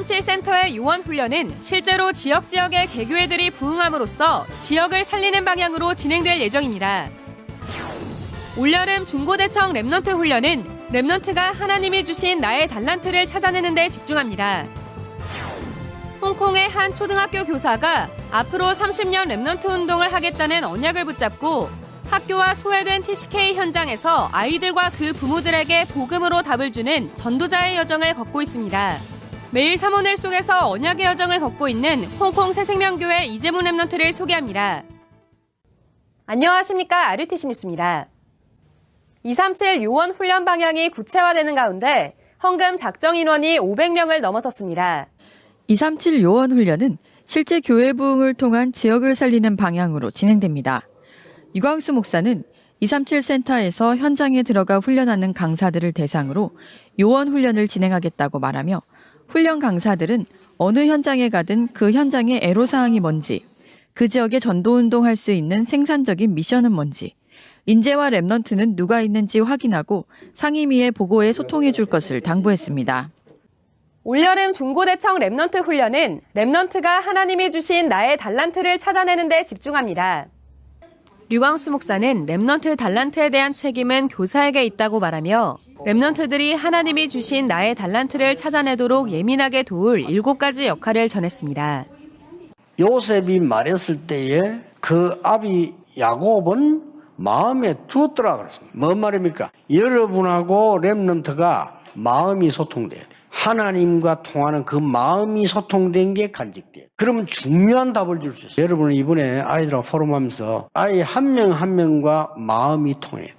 237센터의 요원 훈련은 실제로 지역의 개교회들이 부응함으로써 지역을 살리는 방향으로 진행될 예정입니다. 올여름 중고대청 랩넌트 훈련은 랩넌트가 하나님이 주신 나의 달란트를 찾아내는 데 집중합니다. 홍콩의 한 초등학교 교사가 앞으로 30년 랩넌트 운동을 하겠다는 언약을 붙잡고 학교와 소외된 TCK 현장에서 아이들과 그 부모들에게 복음으로 답을 주는 전도자의 여정을 걷고 있습니다. 매일 사모넬 속에서 언약의 여정을 걷고 있는 홍콩 새생명교회 이재문 랩넌트를 소개합니다. 안녕하십니까. RUTC 뉴스입니다. 237 요원 훈련 방향이 구체화되는 가운데 헌금 작정 인원이 500명을 넘어섰습니다. 237 요원 훈련은 실제 교회 부흥을 통한 지역을 살리는 방향으로 진행됩니다. 유광수 목사는 237 센터에서 현장에 들어가 훈련하는 강사들을 대상으로 요원 훈련을 진행하겠다고 말하며 훈련 강사들은 어느 현장에 가든 그 현장의 애로사항이 뭔지, 그 지역에 전도운동할 수 있는 생산적인 미션은 뭔지, 인재와 랩넌트는 누가 있는지 확인하고 상임위의 보고에 소통해 줄 것을 당부했습니다. 올여름 중고대청 랩넌트 훈련은 랩넌트가 하나님이 주신 나의 달란트를 찾아내는 데 집중합니다. 류광수 목사는 랩넌트 달란트에 대한 책임은 교사에게 있다고 말하며 랩넌트들이 하나님이 주신 나의 달란트를 찾아내도록 예민하게 도울 7가지 역할을 전했습니다. 요셉이 말했을 때에 그 아비 야곱은 마음에 두었더라 그랬습니다. 뭔 말입니까? 여러분하고 랩넌트가 마음이 소통돼야 돼요. 하나님과 통하는 그 마음이 소통된 게 간직돼요. 그러면 중요한 답을 줄 수 있어요. 여러분은 이번에 아이들하고 포럼하면서 아이 한 명 한 명과 마음이 통해야 돼요.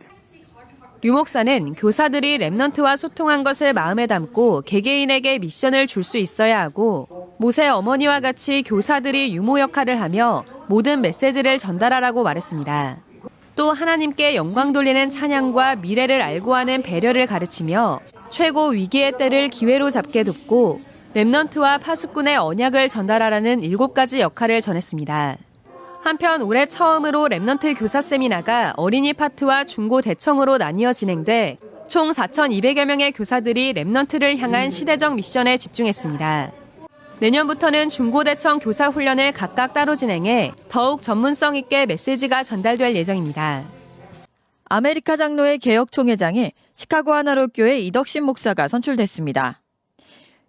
류 목사는 교사들이 랩넌트와 소통한 것을 마음에 담고 개개인에게 미션을 줄 수 있어야 하고 모세 어머니와 같이 교사들이 유모 역할을 하며 모든 메시지를 전달하라고 말했습니다. 또 하나님께 영광 돌리는 찬양과 미래를 알고 하는 배려를 가르치며 최고 위기의 때를 기회로 잡게 돕고 랩넌트와 파수꾼의 언약을 전달하라는 7가지 역할을 전했습니다. 한편 올해 처음으로 랩넌트 교사 세미나가 어린이 파트와 중고 대청으로 나뉘어 진행돼 총 4,200여 명의 교사들이 랩넌트를 향한 시대적 미션에 집중했습니다. 내년부터는 중고대청 교사 훈련을 각각 따로 진행해 더욱 전문성 있게 메시지가 전달될 예정입니다. 아메리카 장로회 개혁총회장에 시카고 하나로교회 이덕신 목사가 선출됐습니다.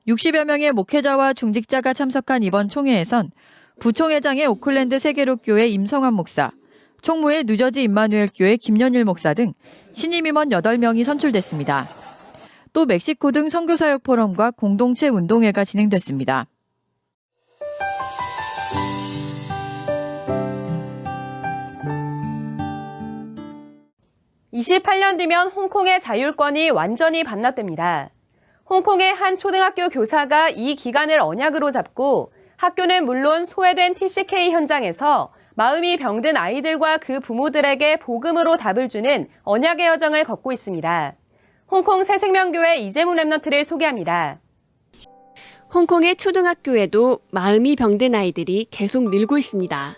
60여 명의 목회자와 중직자가 참석한 이번 총회에선 부총회장의 오클랜드 세계로교회 임성환 목사, 총무의 뉴저지 임마누엘교회 김연일 목사 등 신임 임원 8명이 선출됐습니다. 또 멕시코 등 선교사역 포럼과 공동체 운동회가 진행됐습니다. 28년 뒤면 홍콩의 자율권이 완전히 반납됩니다. 홍콩의 한 초등학교 교사가 이 기간을 언약으로 잡고 학교는 물론 소외된 TCK 현장에서 마음이 병든 아이들과 그 부모들에게 복음으로 답을 주는 언약의 여정을 걷고 있습니다. 홍콩 새생명교회 이재문 랩넌트를 소개합니다. 홍콩의 초등학교에도 마음이 병든 아이들이 계속 늘고 있습니다.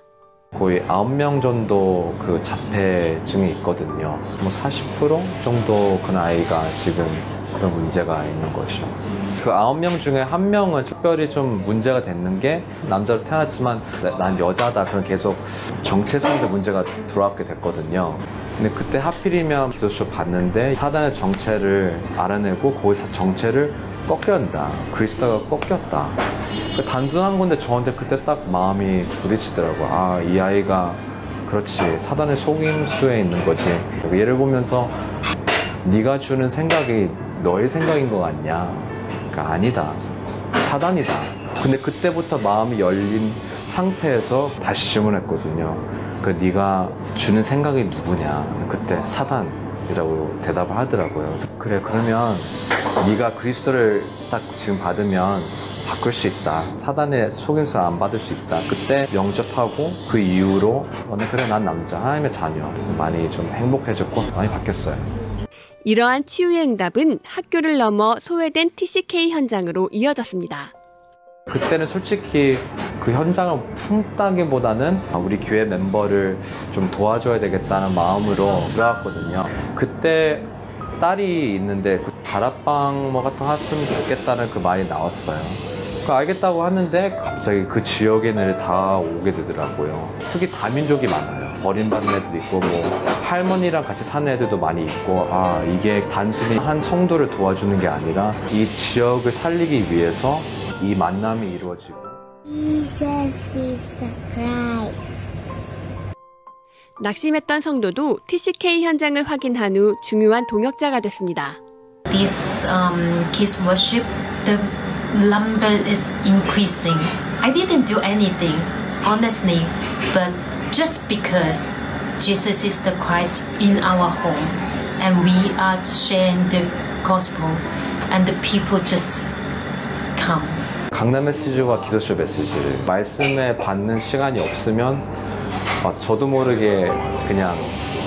거의 9명 정도 그 자폐증이 있거든요. 40% 정도 그 아이가 지금 그런 문제가 있는 것이죠. 그 9명 중에 1명은 특별히 좀 문제가 됐는 게 남자로 태어났지만 난 여자다. 그런 계속 정체성의 문제가 들어왔게 됐거든요. 근데 그때 하필이면 기도書봤는데 사단의 정체를 알아내고 거기서 정체를 꺾여야 한다. 그리스도가 꺾였다. 단순한 건데 저한테 그때 딱 마음이 부딪히더라고요. 아, 이 아이가 그렇지. 사단의 속임수에 있는 거지. 얘를 보면서 네가 주는 생각이 너의 생각인 것 같냐. 그러니까 아니다. 사단이다. 근데 그때부터 마음이 열린 상태에서 다시 질문했거든요. 네가 주는 생각이 누구냐. 그때 사단이라고 대답을 하더라고요. 그래, 그러면 네가 그리스도를 딱 지금 받으면 바꿀 수 있다. 사단의 속임수 안 받을 수 있다. 그때 영접하고 그 이후로 그래, 난 남자, 하나님의 자녀. 많이 좀 행복해졌고 많이 바뀌었어요. 이러한 치유의 응답은 학교를 넘어 소외된 TCK 현장으로 이어졌습니다. 그때는 솔직히 그 현장을 품다기보다는 우리 교회 멤버를 좀 도와줘야 되겠다는 마음으로 들어왔거든요. 그때 딸이 있는데 그 다락방 같은 거 했으면 좋겠다는 그 말이 나왔어요. 알겠다고 하는데 갑자기 그 지역에는 다 오게 되더라고요. 특히 다민족이 많아요. 버림받은 애들도 있고 뭐 할머니랑 같이 사는 애들도 많이 있고 이게 단순히 한 성도를 도와주는 게 아니라 이 지역을 살리기 위해서 이 만남이 이루어지고 Jesus is the Christ. 낙심했던 성도도 TCK 현장을 확인한 후 중요한 동역자가 됐습니다. This kids worship, the number is increasing. I didn't do anything, honestly, but just because Jesus is the Christ in our home, and we are sharing the gospel, and the people just come. 강남 메시지와 기도쇼 메시지를 말씀에 받는 시간이 없으면 저도 모르게 그냥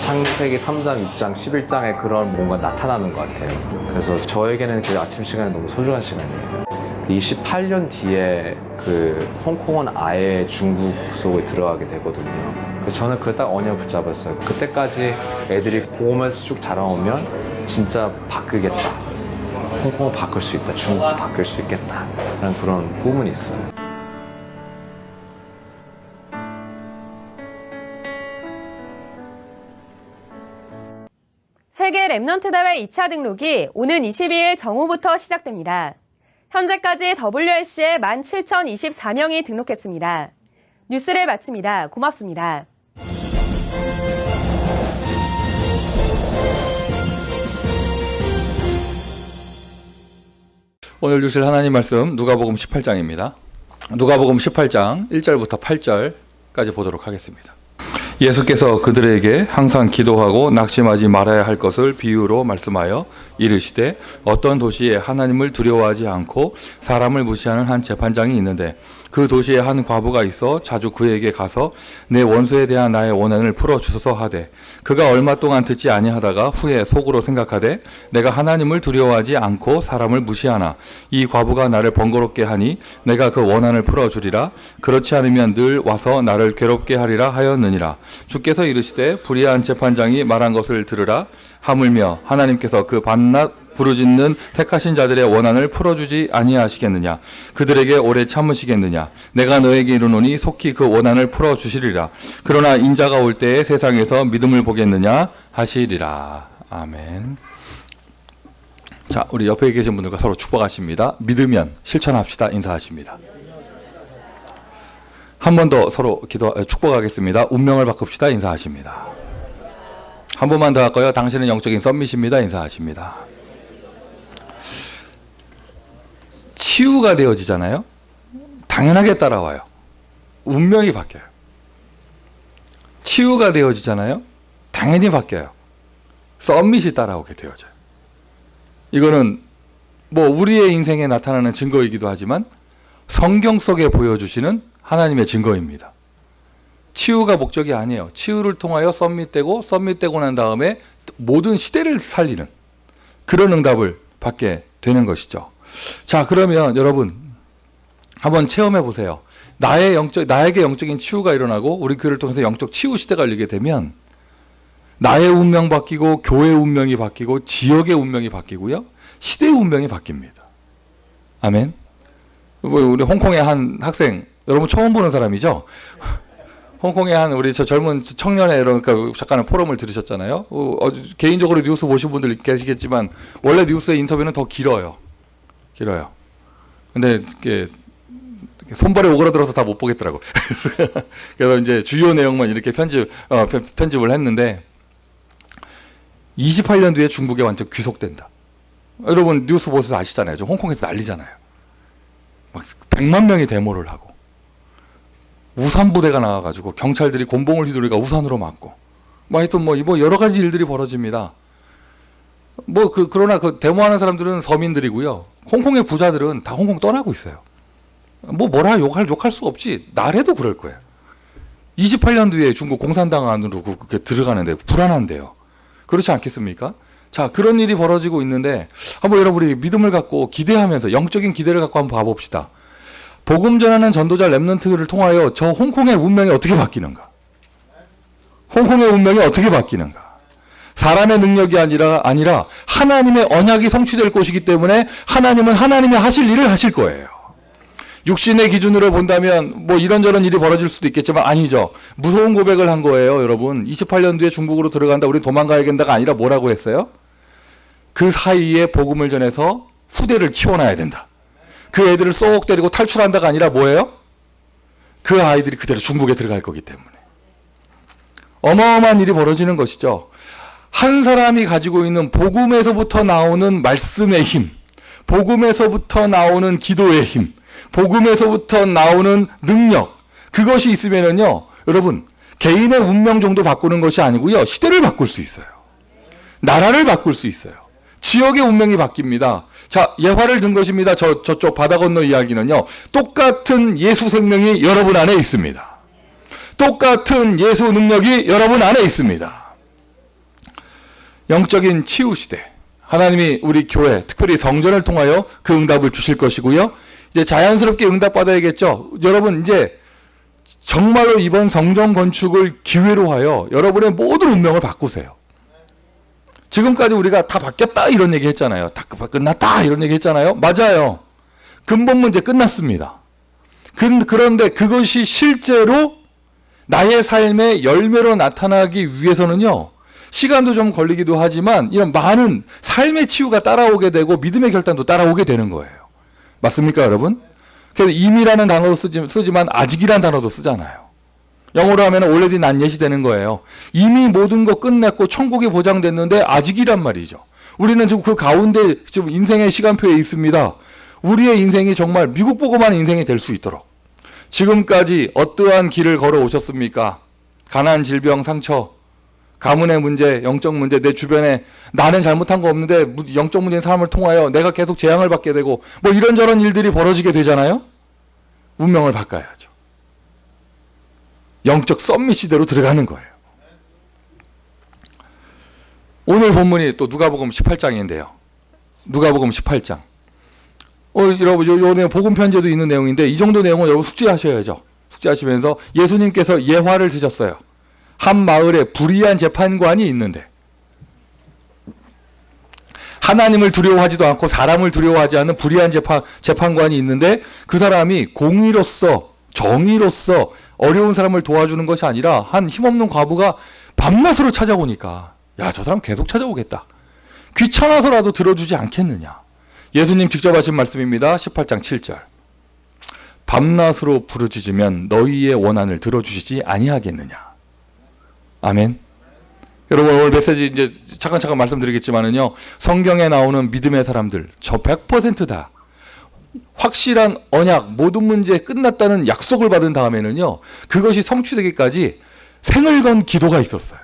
창세기 3장, 6장, 11장에 그런 뭔가 나타나는 것 같아요. 그래서 저에게는 그 아침 시간이 너무 소중한 시간이에요. 28년 뒤에 그 홍콩은 아예 중국 속에 들어가게 되거든요. 그래서 저는 그걸 딱 언약 붙잡았어요. 그때까지 애들이 보면서 쭉 자라오면 진짜 바꾸겠다. 홍콩을 바꿀 수 있다. 중국도 바뀔 수 있겠다. 라는 그런 꿈은 있어요. 세계 랩넌트 대회 2차 등록이 오는 22일 정오부터 시작됩니다. 현재까지 WRC에 17,024명이 등록했습니다. 뉴스를 마칩니다. 고맙습니다. 오늘 주실 하나님 말씀 누가복음 18장입니다. 누가복음 18장 1절부터 8절까지 보도록 하겠습니다. 예수께서 그들에게 항상 기도하고 낙심하지 말아야 할 것을 비유로 말씀하여 이르시되 어떤 도시에 하나님을 두려워하지 않고 사람을 무시하는 한 재판장이 있는데 그 도시에 한 과부가 있어 자주 그에게 가서 내 원수에 대한 나의 원한을 풀어주소서 하되 그가 얼마 동안 듣지 아니하다가 후에 속으로 생각하되 내가 하나님을 두려워하지 않고 사람을 무시하나 이 과부가 나를 번거롭게 하니 내가 그 원한을 풀어주리라. 그렇지 않으면 늘 와서 나를 괴롭게 하리라 하였느니라. 주께서 이르시되 불의한 재판장이 말한 것을 들으라. 하물며 하나님께서 그 밤낮 부르짖는 택하신 자들의 원한을 풀어주지 아니하시겠느냐. 그들에게 오래 참으시겠느냐. 내가 너에게 이르노니 속히 그 원한을 풀어주시리라. 그러나 인자가 올 때에 세상에서 믿음을 보겠느냐 하시리라. 아멘. 자, 우리 옆에 계신 분들과 서로 축복하십니다. 믿으면 실천합시다. 인사하십니다. 한 번 더 서로 축복하겠습니다. 운명을 바꿉시다. 인사하십니다. 한 번만 더 할까요? 당신은 영적인 썸밋입니다. 인사하십니다. 치유가 되어지잖아요. 당연하게 따라와요. 운명이 바뀌어요. 치유가 되어지잖아요. 당연히 바뀌어요. 썸밋이 따라오게 되어져요. 이거는 뭐 우리의 인생에 나타나는 증거이기도 하지만 성경 속에 보여주시는 하나님의 증거입니다. 치유가 목적이 아니에요. 치유를 통하여 썸밋되고 썸밋되고 난 다음에 모든 시대를 살리는 그런 응답을 받게 되는 것이죠. 자, 그러면 여러분 한번 체험해 보세요. 나에게 영적인 치유가 일어나고 우리 교회를 통해서 영적 치유 시대가 열리게 되면 나의 운명 바뀌고 교회의 운명이 바뀌고 지역의 운명이 바뀌고요. 시대의 운명이 바뀝니다. 아멘. 우리 홍콩의 한 학생, 여러분 처음 보는 사람이죠? 홍콩의 한 우리 젊은 청년의 그러니까 잠깐 포럼을 들으셨잖아요. 개인적으로 뉴스 보신 분들 계시겠지만 원래 뉴스의 인터뷰는 더 길어요. 근데 이렇게 손발에 오그라들어서 다 못 보겠더라고. 그래서 이제 주요 내용만 이렇게 편집을 했는데 28년 뒤에 중국에 완전 귀속된다. 여러분 뉴스 보셔서 아시잖아요. 홍콩에서 난리잖아요. 막 100만 명이 데모를 하고 우산 부대가 나와가지고 경찰들이 곤봉을 휘두르니까 우산으로 맞고 뭐 하여튼 뭐 여러 가지 일들이 벌어집니다. 그러나 그 데모하는 사람들은 서민들이고요. 홍콩의 부자들은 다 홍콩 떠나고 있어요. 뭐라 욕할 수 없지. 나래도 그럴 거예요. 28년 뒤에 중국 공산당 안으로 그렇게 들어가는데 불안한데요. 그렇지 않겠습니까? 자, 그런 일이 벌어지고 있는데 한번 여러분 우리 믿음을 갖고 기대하면서 영적인 기대를 갖고 한번 봐봅시다. 복음 전하는 전도자 랩넌트를 통하여 저 홍콩의 운명이 어떻게 바뀌는가? 홍콩의 운명이 어떻게 바뀌는가? 사람의 능력이 아니라 하나님의 언약이 성취될 곳이기 때문에 하나님은 하나님이 하실 일을 하실 거예요. 육신의 기준으로 본다면 뭐 이런저런 일이 벌어질 수도 있겠지만 아니죠. 무서운 고백을 한 거예요, 여러분. 28년도에 중국으로 들어간다, 우리 도망가야겠다가 아니라 뭐라고 했어요? 그 사이에 복음을 전해서 후대를 키워놔야 된다. 그 애들을 쏙 데리고 탈출한다가 아니라 뭐예요? 그 아이들이 그대로 중국에 들어갈 거기 때문에. 어마어마한 일이 벌어지는 것이죠. 한 사람이 가지고 있는 복음에서부터 나오는 말씀의 힘, 복음에서부터 나오는 기도의 힘, 복음에서부터 나오는 능력, 그것이 있으면은요, 여러분, 개인의 운명 정도 바꾸는 것이 아니고요, 시대를 바꿀 수 있어요. 나라를 바꿀 수 있어요. 지역의 운명이 바뀝니다. 자, 예화를 든 것입니다. 저쪽 바다 건너 이야기는요, 똑같은 예수 생명이 여러분 안에 있습니다. 똑같은 예수 능력이 여러분 안에 있습니다. 영적인 치유 시대. 하나님이 우리 교회, 특별히 성전을 통하여 그 응답을 주실 것이고요. 이제 자연스럽게 응답받아야겠죠. 여러분, 이제 정말로 이번 성전 건축을 기회로 하여 여러분의 모든 운명을 바꾸세요. 지금까지 우리가 다 바뀌었다 이런 얘기 했잖아요. 다 끝났다 이런 얘기 했잖아요. 맞아요. 근본 문제 끝났습니다. 그런데 그것이 실제로 나의 삶의 열매로 나타나기 위해서는요, 시간도 좀 걸리기도 하지만 이런 많은 삶의 치유가 따라오게 되고 믿음의 결단도 따라오게 되는 거예요. 맞습니까, 여러분? 그래서 임이라는 단어도 쓰지만 아직이라는 단어도 쓰잖아요. 영어로 하면 already not yet이 되는 거예요. 이미 모든 거 끝냈고 천국이 보장됐는데 아직이란 말이죠. 우리는 지금 그 가운데 지금 인생의 시간표에 있습니다. 우리의 인생이 정말 미국 보고만 인생이 될 수 있도록 지금까지 어떠한 길을 걸어 오셨습니까? 가난, 질병, 상처, 가문의 문제, 영적 문제, 내 주변에 나는 잘못한 거 없는데 영적 문제인 사람을 통하여 내가 계속 재앙을 받게 되고 뭐 이런저런 일들이 벌어지게 되잖아요. 운명을 바꿔야죠. 영적 썸밋 시대로 들어가는 거예요. 오늘 본문이 또 누가복음 18장인데요. 누가복음 18장. 여러분, 요 내용 복음 편지에도 있는 내용인데 이 정도 내용은 여러분 숙지하셔야죠. 숙지하시면서 예수님께서 예화를 드셨어요. 한 마을에 불의한 재판관이 있는데 하나님을 두려워하지도 않고 사람을 두려워하지 않는 불의한 재판관이 있는데 그 사람이 공의로서 정의로서 어려운 사람을 도와주는 것이 아니라 한 힘없는 과부가 밤낮으로 찾아오니까 야, 저 사람 계속 찾아오겠다. 귀찮아서라도 들어주지 않겠느냐. 예수님 직접 하신 말씀입니다. 18장 7절. 밤낮으로 부르짖으면 너희의 원한을 들어주시지 아니하겠느냐. 아멘. 여러분, 오늘 메시지 이제 잠깐 말씀드리겠지만은요, 성경에 나오는 믿음의 사람들 저 100% 다 확실한 언약, 모든 문제 끝났다는 약속을 받은 다음에는요, 그것이 성취되기까지 생을 건 기도가 있었어요.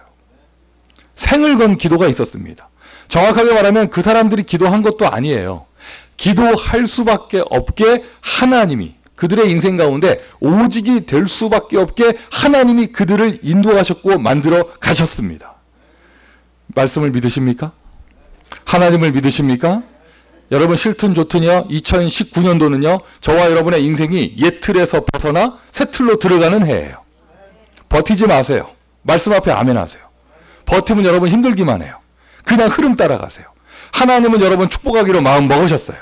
생을 건 기도가 있었습니다. 정확하게 말하면 그 사람들이 기도한 것도 아니에요. 기도할 수밖에 없게 하나님이 그들의 인생 가운데 오직이 될 수밖에 없게 하나님이 그들을 인도하셨고 만들어 가셨습니다. 말씀을 믿으십니까? 하나님을 믿으십니까? 여러분, 싫든 좋든요, 2019년도는요, 저와 여러분의 인생이 옛 틀에서 벗어나 새 틀로 들어가는 해예요. 버티지 마세요. 말씀 앞에 아멘 하세요. 버티면 여러분 힘들기만 해요. 그냥 흐름 따라가세요. 하나님은 여러분 축복하기로 마음 먹으셨어요.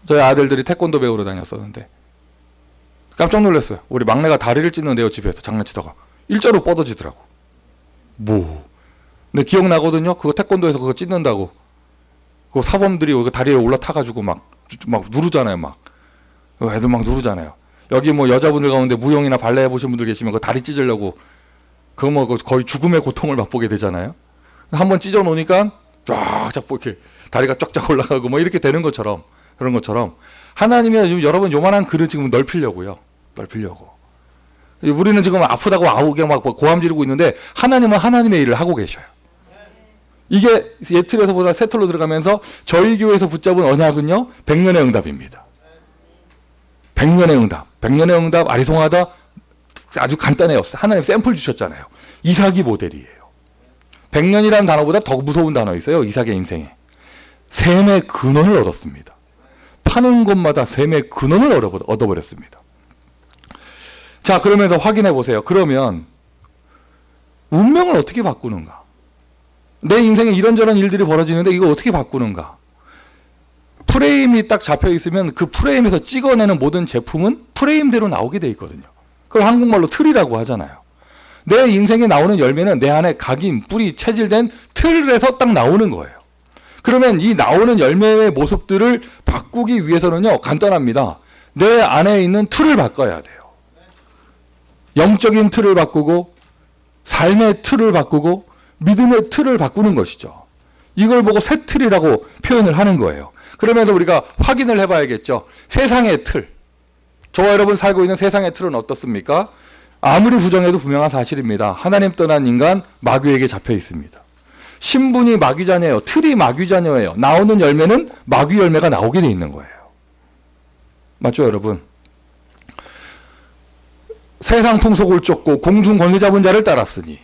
저희 아들들이 태권도 배우러 다녔었는데 깜짝 놀랐어요. 우리 막내가 다리를 찢는데요, 집에서 장난치다가 일자로 뻗어지더라고. 뭐? 근데 기억나거든요. 그거 태권도에서 그거 찢는다고. 그 사범들이 다리에 올라타가지고 막 누르잖아요. 막 애들 막 누르잖아요. 여기 뭐 여자분들 가운데 무용이나 발레 해보신 분들 계시면 그 다리 찢으려고 그거 뭐 거의 죽음의 고통을 맛보게 되잖아요. 한번 찢어 놓으니까 쫙 잡고 이렇게 다리가 쫙쫙 올라가고 뭐 이렇게 되는 것처럼, 그런 것처럼 하나님이 지금 여러분 요만한 그릇 지금 넓히려고요. 넓히려고. 우리는 지금 아프다고 아우게 막 고함 지르고 있는데 하나님은 하나님의 일을 하고 계셔요. 이게 옛틀에서보다 새틀로 들어가면서 저희 교회에서 붙잡은 언약은요, 100년의 응답입니다. 100년의 응답. 100년의 응답 아리송하다. 아주 간단해요. 하나님 샘플 주셨잖아요. 이삭이 모델이에요. 100년이라는 단어보다 더 무서운 단어 있어요. 이삭의 인생에. 샘의 근원을 얻었습니다. 파는 곳마다 샘의 근원을 얻어버렸습니다. 자, 그러면서 확인해 보세요. 그러면 운명을 어떻게 바꾸는가? 내 인생에 이런저런 일들이 벌어지는데 이거 어떻게 바꾸는가? 프레임이 딱 잡혀 있으면 그 프레임에서 찍어내는 모든 제품은 프레임대로 나오게 돼 있거든요. 그걸 한국말로 틀이라고 하잖아요. 내 인생에 나오는 열매는 내 안에 각인, 뿌리, 체질된 틀에서 딱 나오는 거예요. 그러면 이 나오는 열매의 모습들을 바꾸기 위해서는요, 간단합니다. 내 안에 있는 틀을 바꿔야 돼요. 영적인 틀을 바꾸고, 삶의 틀을 바꾸고, 믿음의 틀을 바꾸는 것이죠. 이걸 보고 새 틀이라고 표현을 하는 거예요. 그러면서 우리가 확인을 해봐야겠죠. 세상의 틀. 저와 여러분 살고 있는 세상의 틀은 어떻습니까? 아무리 부정해도 분명한 사실입니다. 하나님 떠난 인간 마귀에게 잡혀 있습니다. 신분이 마귀자녀예요. 틀이 마귀자녀예요. 나오는 열매는 마귀 열매가 나오게 돼 있는 거예요. 맞죠, 여러분? 세상 풍속을 쫓고 공중 권세 잡은 자를 따랐으니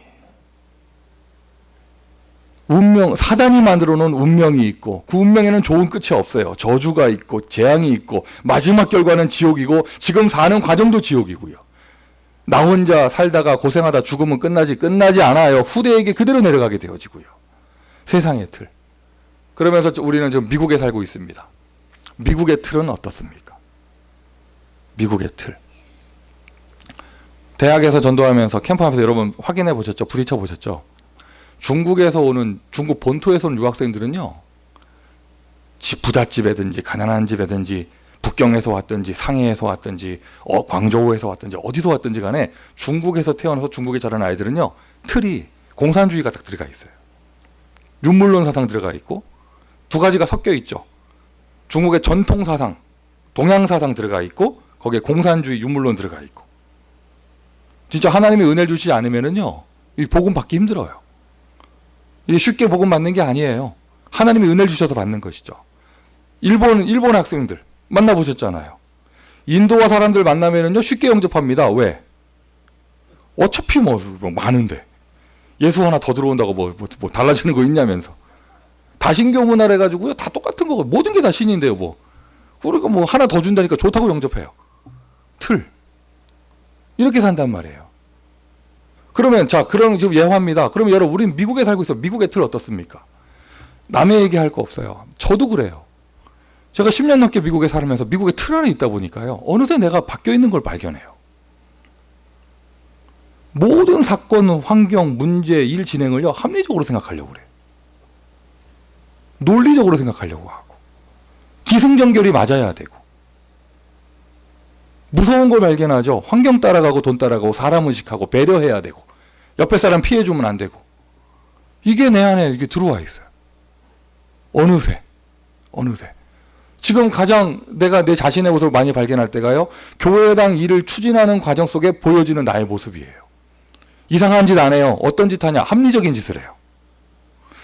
운명, 사단이 만들어 놓은 운명이 있고 그 운명에는 좋은 끝이 없어요. 저주가 있고 재앙이 있고 마지막 결과는 지옥이고 지금 사는 과정도 지옥이고요. 나 혼자 살다가 고생하다 죽으면 끝나지 않아요. 후대에게 그대로 내려가게 되어지고요. 세상의 틀. 그러면서 우리는 지금 미국에 살고 있습니다. 미국의 틀은 어떻습니까? 미국의 틀. 대학에서 전도하면서 캠프하면서 여러분 확인해 보셨죠? 부딪혀 보셨죠? 중국에서 오는, 중국 본토에서 오는 유학생들은요, 부잣집이든지 가난한 집이든지 북경에서 왔든지 상해에서 왔든지 광저우에서 왔든지 어디서 왔든지 간에 중국에서 태어나서 중국에 자란 아이들은요, 틀이 공산주의가 딱 들어가 있어요. 윤물론 사상 들어가 있고 두 가지가 섞여 있죠. 중국의 전통 사상, 동양 사상 들어가 있고 거기에 공산주의, 윤물론 들어가 있고. 진짜 하나님이 은혜를 주시지 않으면은요, 이 복음 받기 힘들어요. 이게 쉽게 복음 받는 게 아니에요. 하나님이 은혜를 주셔서 받는 것이죠. 일본 학생들 만나보셨잖아요. 인도와 사람들 만나면은요, 쉽게 영접합니다. 왜? 어차피 뭐 많은데. 예수 하나 더 들어온다고 뭐 달라지는 거 있냐면서. 다신교 문화를 해가지고요, 다 똑같은 거고, 모든 게 다 신인데요, 뭐. 그러니까 뭐 하나 더 준다니까 좋다고 영접해요. 틀. 이렇게 산단 말이에요. 그러면, 자, 그럼 지금 예화입니다. 그러면 여러분, 우린 미국에 살고 있어. 미국의 틀 어떻습니까? 남의 얘기할 거 없어요. 저도 그래요. 제가 10년 넘게 미국에 살면서 미국의 틀 안에 있다 보니까요, 어느새 내가 바뀌어 있는 걸 발견해요. 모든 사건, 환경, 문제, 일 진행을요, 합리적으로 생각하려고 그래요. 논리적으로 생각하려고 하고, 기승전결이 맞아야 되고, 무서운 걸 발견하죠. 환경 따라가고 돈 따라가고 사람 의식하고 배려해야 되고 옆에 사람 피해주면 안 되고, 이게 내 안에 이게 들어와 있어요. 어느새 지금 가장 내가 내 자신의 모습을 많이 발견할 때가요, 교회당 일을 추진하는 과정 속에 보여지는 나의 모습이에요. 이상한 짓 안 해요. 어떤 짓 하냐? 합리적인 짓을 해요.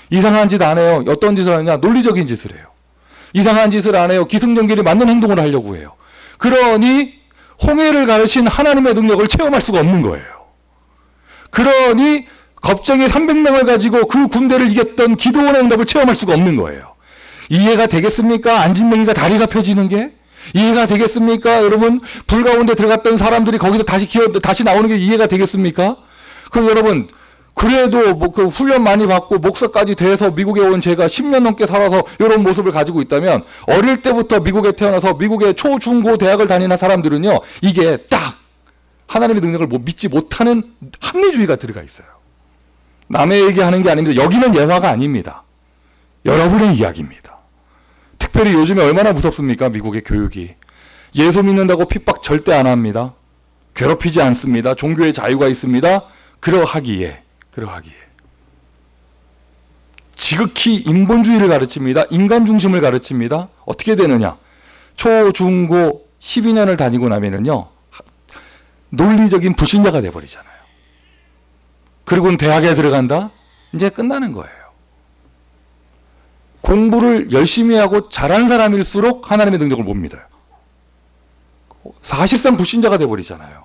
이상한 짓 안 해요. 어떤 짓을 하냐? 논리적인 짓을 해요. 이상한 짓을 안 해요. 기승전결이 맞는 행동을 하려고 해요. 그러니 홍해를 가르친 하나님의 능력을 체험할 수가 없는 거예요. 그러니 겁쟁이 300명을 가지고 그 군대를 이겼던 기도원의 응답을 체험할 수가 없는 거예요. 이해가 되겠습니까? 안진뱅이가 다리가 펴지는 게? 이해가 되겠습니까? 여러분, 불 가운데 들어갔던 사람들이 거기서 다시 나오는 게 이해가 되겠습니까? 그럼 여러분, 그래도 뭐 그 훈련 많이 받고 목사까지 돼서 미국에 온 제가 10년 넘게 살아서 이런 모습을 가지고 있다면, 어릴 때부터 미국에 태어나서 미국의 초, 중, 고 대학을 다니는 사람들은요, 이게 딱 하나님의 능력을 믿지 못하는 합리주의가 들어가 있어요. 남의 얘기하는 게 아닙니다. 여기는 예화가 아닙니다. 여러분의 이야기입니다. 특별히 요즘에 얼마나 무섭습니까? 미국의 교육이. 예수 믿는다고 핍박 절대 안 합니다. 괴롭히지 않습니다. 종교의 자유가 있습니다. 그러하기에 지극히 인본주의를 가르칩니다. 인간 중심을 가르칩니다. 어떻게 되느냐? 초, 중, 고 12년을 다니고 나면은요, 논리적인 불신자가 돼버리잖아요. 그리고는 대학에 들어간다? 이제 끝나는 거예요. 공부를 열심히 하고 잘한 사람일수록 하나님의 능력을 못 믿어요. 사실상 불신자가 돼버리잖아요.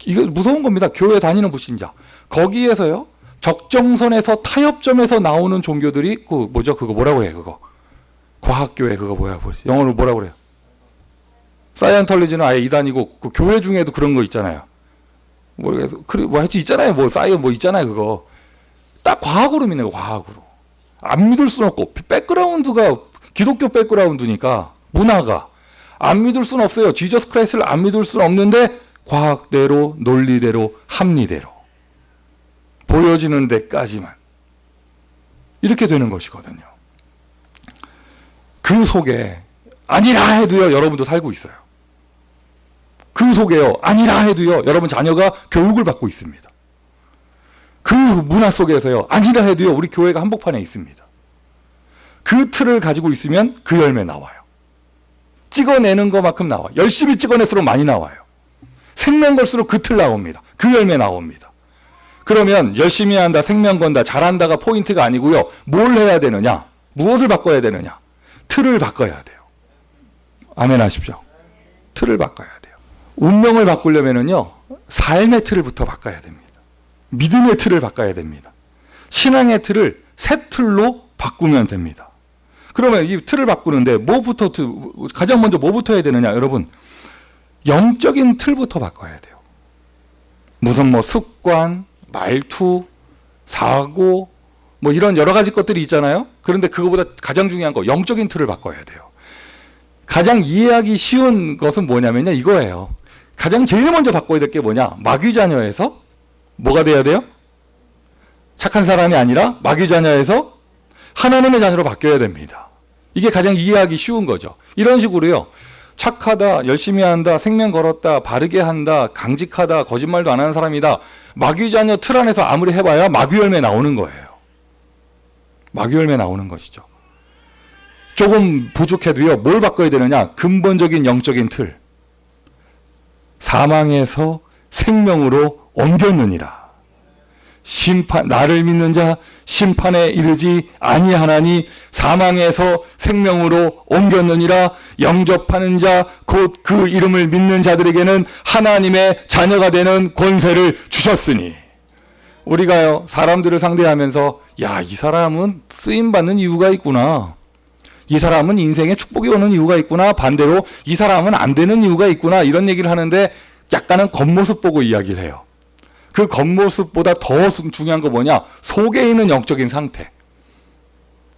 이거 무서운 겁니다. 교회 다니는 불신자. 거기에서요, 적정선에서 타협점에서 나오는 종교들이 그거 뭐라고 해요? 그거 과학교회 그거 영어로 뭐라고 그래요? 사이언톨리지는 아예 이단이고, 그 교회 중에도 그런 거 있잖아요. 모르겠어. 하여튼 있잖아요. 있잖아요. 그거 딱 과학으로 믿는 거. 과학으로 안 믿을 수는 없고, 백그라운드가 기독교 백그라운드니까 문화가 안 믿을 수는 없어요. 지저스 크라이스트를 안 믿을 수는 없는데 과학대로, 논리대로, 합리대로 보여지는 데까지만 이렇게 되는 것이거든요. 그 속에 아니라 해도요, 여러분도 살고 있어요. 그 속에요, 아니라 해도요, 여러분 자녀가 교육을 받고 있습니다. 그 문화 속에서요, 아니라 해도요, 우리 교회가 한복판에 있습니다. 그 틀을 가지고 있으면 그 열매 나와요. 찍어내는 것만큼 나와요. 열심히 찍어낼수록 많이 나와요. 생명 걸수록 그 틀 나옵니다. 그 열매 나옵니다. 그러면 열심히 한다, 생명 건다, 잘한다가 포인트가 아니고요. 뭘 해야 되느냐? 무엇을 바꿔야 되느냐? 틀을 바꿔야 돼요. 아멘 하십시오. 틀을 바꿔야 돼요. 운명을 바꾸려면은요, 삶의 틀을부터 바꿔야 됩니다. 믿음의 틀을 바꿔야 됩니다. 신앙의 틀을 새 틀로 바꾸면 됩니다. 그러면 이 틀을 바꾸는데 가장 먼저 뭐부터 해야 되느냐? 여러분, 영적인 틀부터 바꿔야 돼요. 무슨 습관, 말투, 사고, 이런 여러 가지 것들이 있잖아요. 그런데 그거보다 가장 중요한 거, 영적인 틀을 바꿔야 돼요. 가장 이해하기 쉬운 것은 뭐냐면요, 이거예요. 가장 제일 먼저 바꿔야 될 게 뭐냐? 마귀자녀에서 뭐가 돼야 돼요? 착한 사람이 아니라 마귀자녀에서 하나님의 자녀로 바뀌어야 됩니다. 이게 가장 이해하기 쉬운 거죠. 이런 식으로요. 착하다, 열심히 한다, 생명 걸었다, 바르게 한다, 강직하다, 거짓말도 안 하는 사람이다. 마귀자녀 틀 안에서 아무리 해봐야 마귀 열매 나오는 거예요. 마귀 열매 나오는 것이죠. 조금 부족해도요, 뭘 바꿔야 되느냐? 근본적인 영적인 틀. 사망에서 생명으로 옮겼느니라. 나를 믿는 자 심판에 이르지 아니하나니 사망에서 생명으로 옮겼느니라. 영접하는 자 곧 그 이름을 믿는 자들에게는 하나님의 자녀가 되는 권세를 주셨으니. 우리가요, 사람들을 상대하면서 이 사람은 쓰임받는 이유가 있구나, 이 사람은 인생에 축복이 오는 이유가 있구나, 반대로 이 사람은 안 되는 이유가 있구나, 이런 얘기를 하는데 약간은 겉모습 보고 이야기를 해요. 그 겉모습보다 더 중요한 거 뭐냐? 속에 있는 영적인 상태.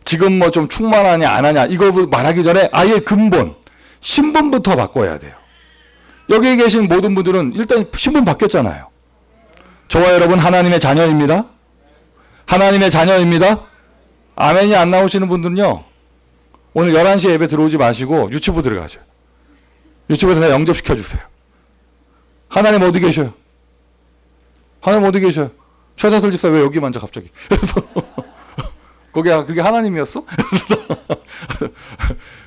지금 좀 충만하냐 안 하냐 이거 말하기 전에 아예 근본 신분부터 바꿔야 돼요. 여기 계신 모든 분들은 일단 신분 바뀌었잖아요. 저와 여러분 하나님의 자녀입니다. 하나님의 자녀입니다. 아멘이 안 나오시는 분들은요, 오늘 11시에 예배 들어오지 마시고 유치부 들어가세요. 유치부에서 다 영접시켜 주세요. 하나님 어디 계셔요? 하나님 어디 계셔요? 최사슬 집사 왜 여기 만져 갑자기? 그게 하나님이었어?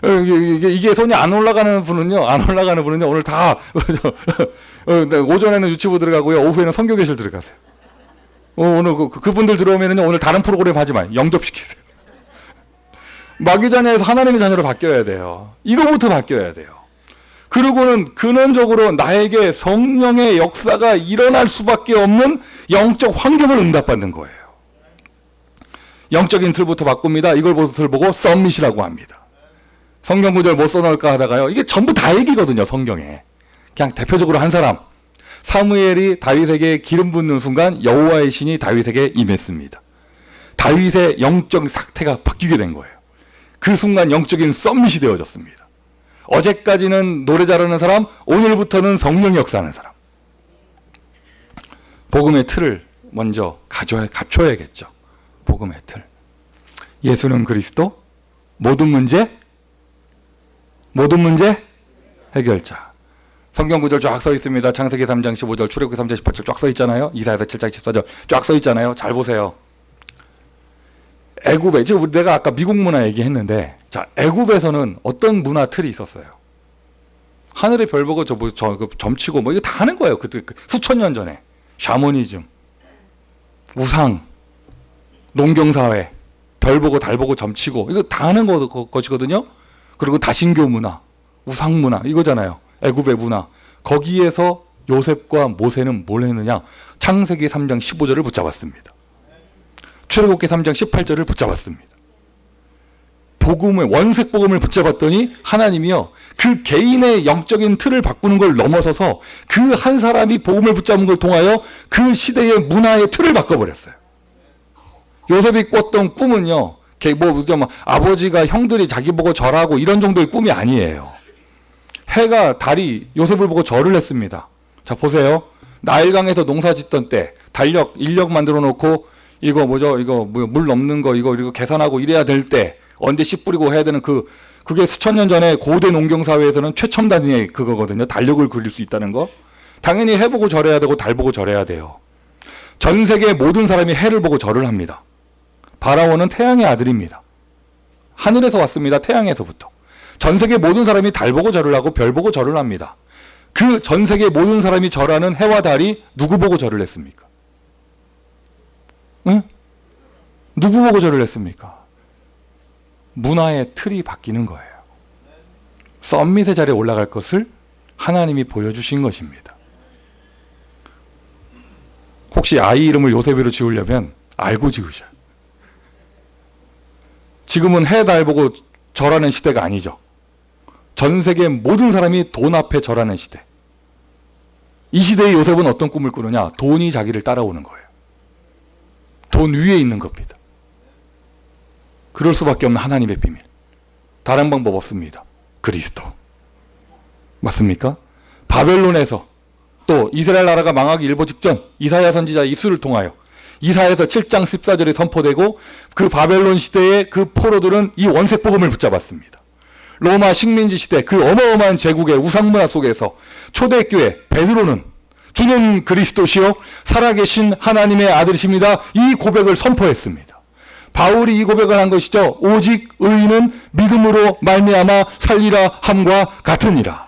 이게 손이 안 올라가는 분은요, 오늘 다 오전에는 유치부 들어가고요, 오후에는 선교계실 들어가세요. 오늘 그분들 들어오면은요, 오늘 다른 프로그램 하지 마요. 영접시키세요. 마귀 자녀에서 하나님의 자녀로 바뀌어야 돼요. 이거부터 바뀌어야 돼요. 그리고는 근원적으로 나에게 성령의 역사가 일어날 수밖에 없는 영적 환경을 응답받는 거예요. 영적인 틀부터 바꿉니다. 이걸 보고 썸밋이라고 합니다. 성경 구절 못 써놓을까 하다가요, 이게 전부 다 얘기거든요, 성경에. 그냥 대표적으로 한 사람, 사무엘이 다윗에게 기름 붓는 순간 여호와의 신이 다윗에게 임했습니다. 다윗의 영적 상태가 바뀌게 된 거예요. 그 순간 영적인 썸밋이 되어졌습니다. 어제까지는 노래 잘하는 사람, 오늘부터는 성령 역사하는 사람. 복음의 틀을 먼저 갖춰야겠죠. 복음의 틀. 예수는 그리스도, 모든 문제 해결자. 성경 구절 쫙 써 있습니다. 창세기 3장 15절, 출애굽기 3장 18절 쫙 써 있잖아요. 이사야서 7장 14절 쫙 써 있잖아요. 잘 보세요. 애굽에, 지금 내가 아까 미국 문화 얘기했는데, 자, 애굽에서는 어떤 문화 틀이 있었어요. 하늘의 별 보고 점치고 이거 다 하는 거예요. 그 수천 년 전에. 샤머니즘, 우상, 농경사회, 별 보고 달 보고 점치고 이거 다 하는 것이거든요. 그리고 다신교 문화, 우상 문화 이거잖아요. 애굽의 문화. 거기에서 요셉과 모세는 뭘 했느냐? 창세기 3장 15절을 붙잡았습니다. 출애굽기 3장 18절을 붙잡았습니다. 복음을, 원색 복음을 붙잡았더니 하나님이요, 그 개인의 영적인 틀을 바꾸는 걸 넘어서서 그 한 사람이 복음을 붙잡은 걸 통하여 그 시대의 문화의 틀을 바꿔버렸어요. 요셉이 꿨던 꿈은요, 아버지가 형들이 자기 보고 절하고 이런 정도의 꿈이 아니에요. 해가 달이 요셉을 보고 절을 했습니다. 자, 보세요. 나일강에서 농사 짓던 때 인력 만들어 놓고 이거 물 넘는 거 이거 계산하고 이래야 될 때 언제 씨 뿌리고 해야 되는 그게 수천 년 전에 고대 농경 사회에서는 최첨단의 그거거든요. 달력을 그릴 수 있다는 거. 당연히 해 보고 절해야 되고 달 보고 절해야 돼요. 전 세계 모든 사람이 해를 보고 절을 합니다. 바라오는 태양의 아들입니다. 하늘에서 왔습니다. 태양에서부터. 전 세계 모든 사람이 달 보고 절을 하고 별 보고 절을 합니다. 그 전 세계 모든 사람이 절하는 해와 달이 누구 보고 절을 했습니까? 응? 누구 보고 절을 했습니까? 문화의 틀이 바뀌는 거예요. 썸밋의 자리에 올라갈 것을 하나님이 보여주신 것입니다. 혹시 아이 이름을 요셉으로 지으려면 알고 지으셔요. 지금은 해, 달 보고 절하는 시대가 아니죠. 전 세계 모든 사람이 돈 앞에 절하는 시대. 이 시대의 요셉은 어떤 꿈을 꾸느냐? 돈이 자기를 따라오는 거예요. 돈 위에 있는 겁니다. 그럴 수밖에 없는 하나님의 비밀. 다른 방법 없습니다. 그리스도. 맞습니까? 바벨론에서 또 이스라엘 나라가 망하기 일보 직전 이사야 선지자의 입술을 통하여 이사야서 7장 14절에 선포되고 그 바벨론 시대의 그 포로들은 이 원색 복음을 붙잡았습니다. 로마 식민지 시대 그 어마어마한 제국의 우상문화 속에서 초대교회 베드로는 주는 그리스도시요 살아계신 하나님의 아들이십니다. 이 고백을 선포했습니다. 바울이 이 고백을 한 것이죠. 오직 의인은 믿음으로 말미암아 살리라 함과 같으니라.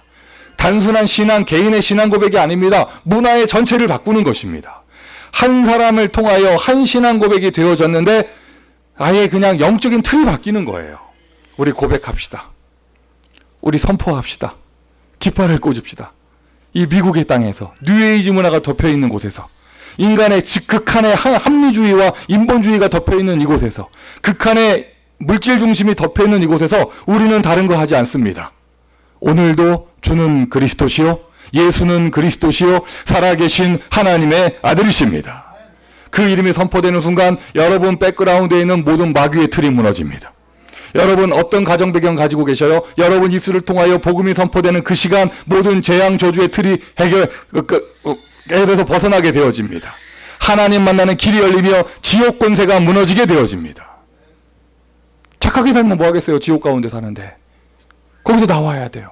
단순한 신앙, 개인의 신앙 고백이 아닙니다. 문화의 전체를 바꾸는 것입니다. 한 사람을 통하여 한 신앙 고백이 되어졌는데 아예 그냥 영적인 틀이 바뀌는 거예요. 우리 고백합시다. 우리 선포합시다. 깃발을 꽂읍시다. 이 미국의 땅에서 뉴에이지 문화가 덮여있는 곳에서 인간의 극한의 합리주의와 인본주의가 덮여있는 이곳에서 극한의 물질 중심이 덮여있는 이곳에서 우리는 다른 거 하지 않습니다. 오늘도 주는 그리스도시요 예수는 그리스도시요 살아계신 하나님의 아들이십니다. 그 이름이 선포되는 순간 여러분 백그라운드에 있는 모든 마귀의 틀이 무너집니다. 여러분 어떤 가정 배경 가지고 계셔요? 여러분 입술을 통하여 복음이 선포되는 그 시간 모든 재앙 저주의 틀이 해결에서 벗어나게 되어집니다. 하나님 만나는 길이 열리며 지옥 권세가 무너지게 되어집니다. 착하게 살면 뭐 하겠어요? 지옥 가운데 사는데. 거기서 나와야 돼요.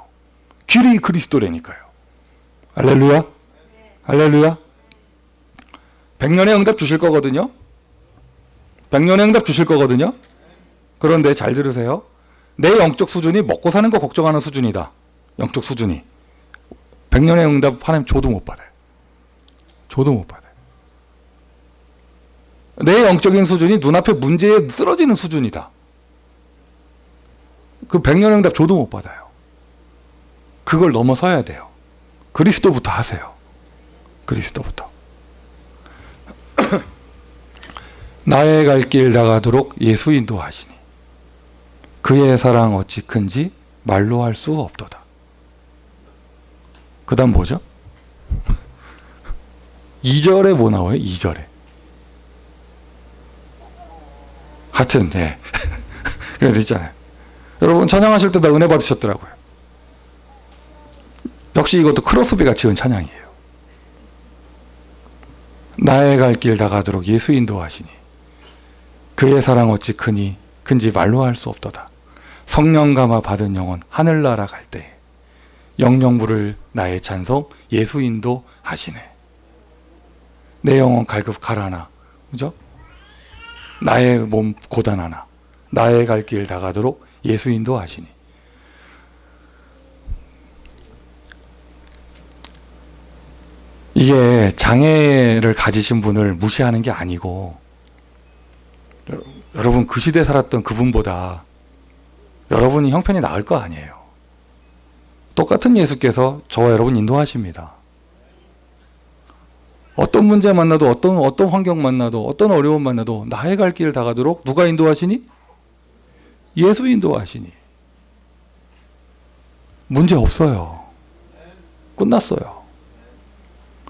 길이 그리스도라니까요. 할렐루야. 할렐루야. 100년의 응답 주실 거거든요. 100년의 응답 주실 거거든요. 그런데 잘 들으세요. 내 영적 수준이 먹고 사는 거 걱정하는 수준이다. 영적 수준이. 100년의 응답 하나님 줘도 못 받아요. 줘도 못 받아요. 내 영적인 수준이 눈앞에 문제에 쓰러지는 수준이다. 그 100년의 응답 줘도 못 받아요. 그걸 넘어서야 돼요. 그리스도부터 하세요. 그리스도부터. 나의 갈 길 나가도록 예수 인도하시니 그의 사랑 어찌 큰지 말로 할 수 없도다. 그 다음 뭐죠? 2절에 뭐 나와요? 2절에. 하여튼 예. 그래서 있잖아요. 여러분 찬양하실 때 다 은혜 받으셨더라고요. 역시 이것도 크로스비가 지은 찬양이에요. 나의 갈 길 나가도록 예수 인도하시니 그의 사랑 어찌 큰지 말로 할 수 없도다. 성령 감화 받은 영혼 하늘나라 갈 때 영영 부를 나의 찬송 예수 인도하시네. 내 영혼 갈급 가라나. 그죠? 나의 몸 고단하나. 나의 갈 길 나가도록 예수 인도하시니. 이게 장애를 가지신 분을 무시하는 게 아니고 여러분 그 시대에 살았던 그분보다 여러분이 형편이 나을 거 아니에요. 똑같은 예수께서 저와 여러분 인도하십니다. 어떤 문제 만나도 어떤 환경 만나도 어떤 어려움 만나도 나의 갈 길 다가도록 누가 인도하시니? 예수 인도하시니. 문제 없어요. 끝났어요.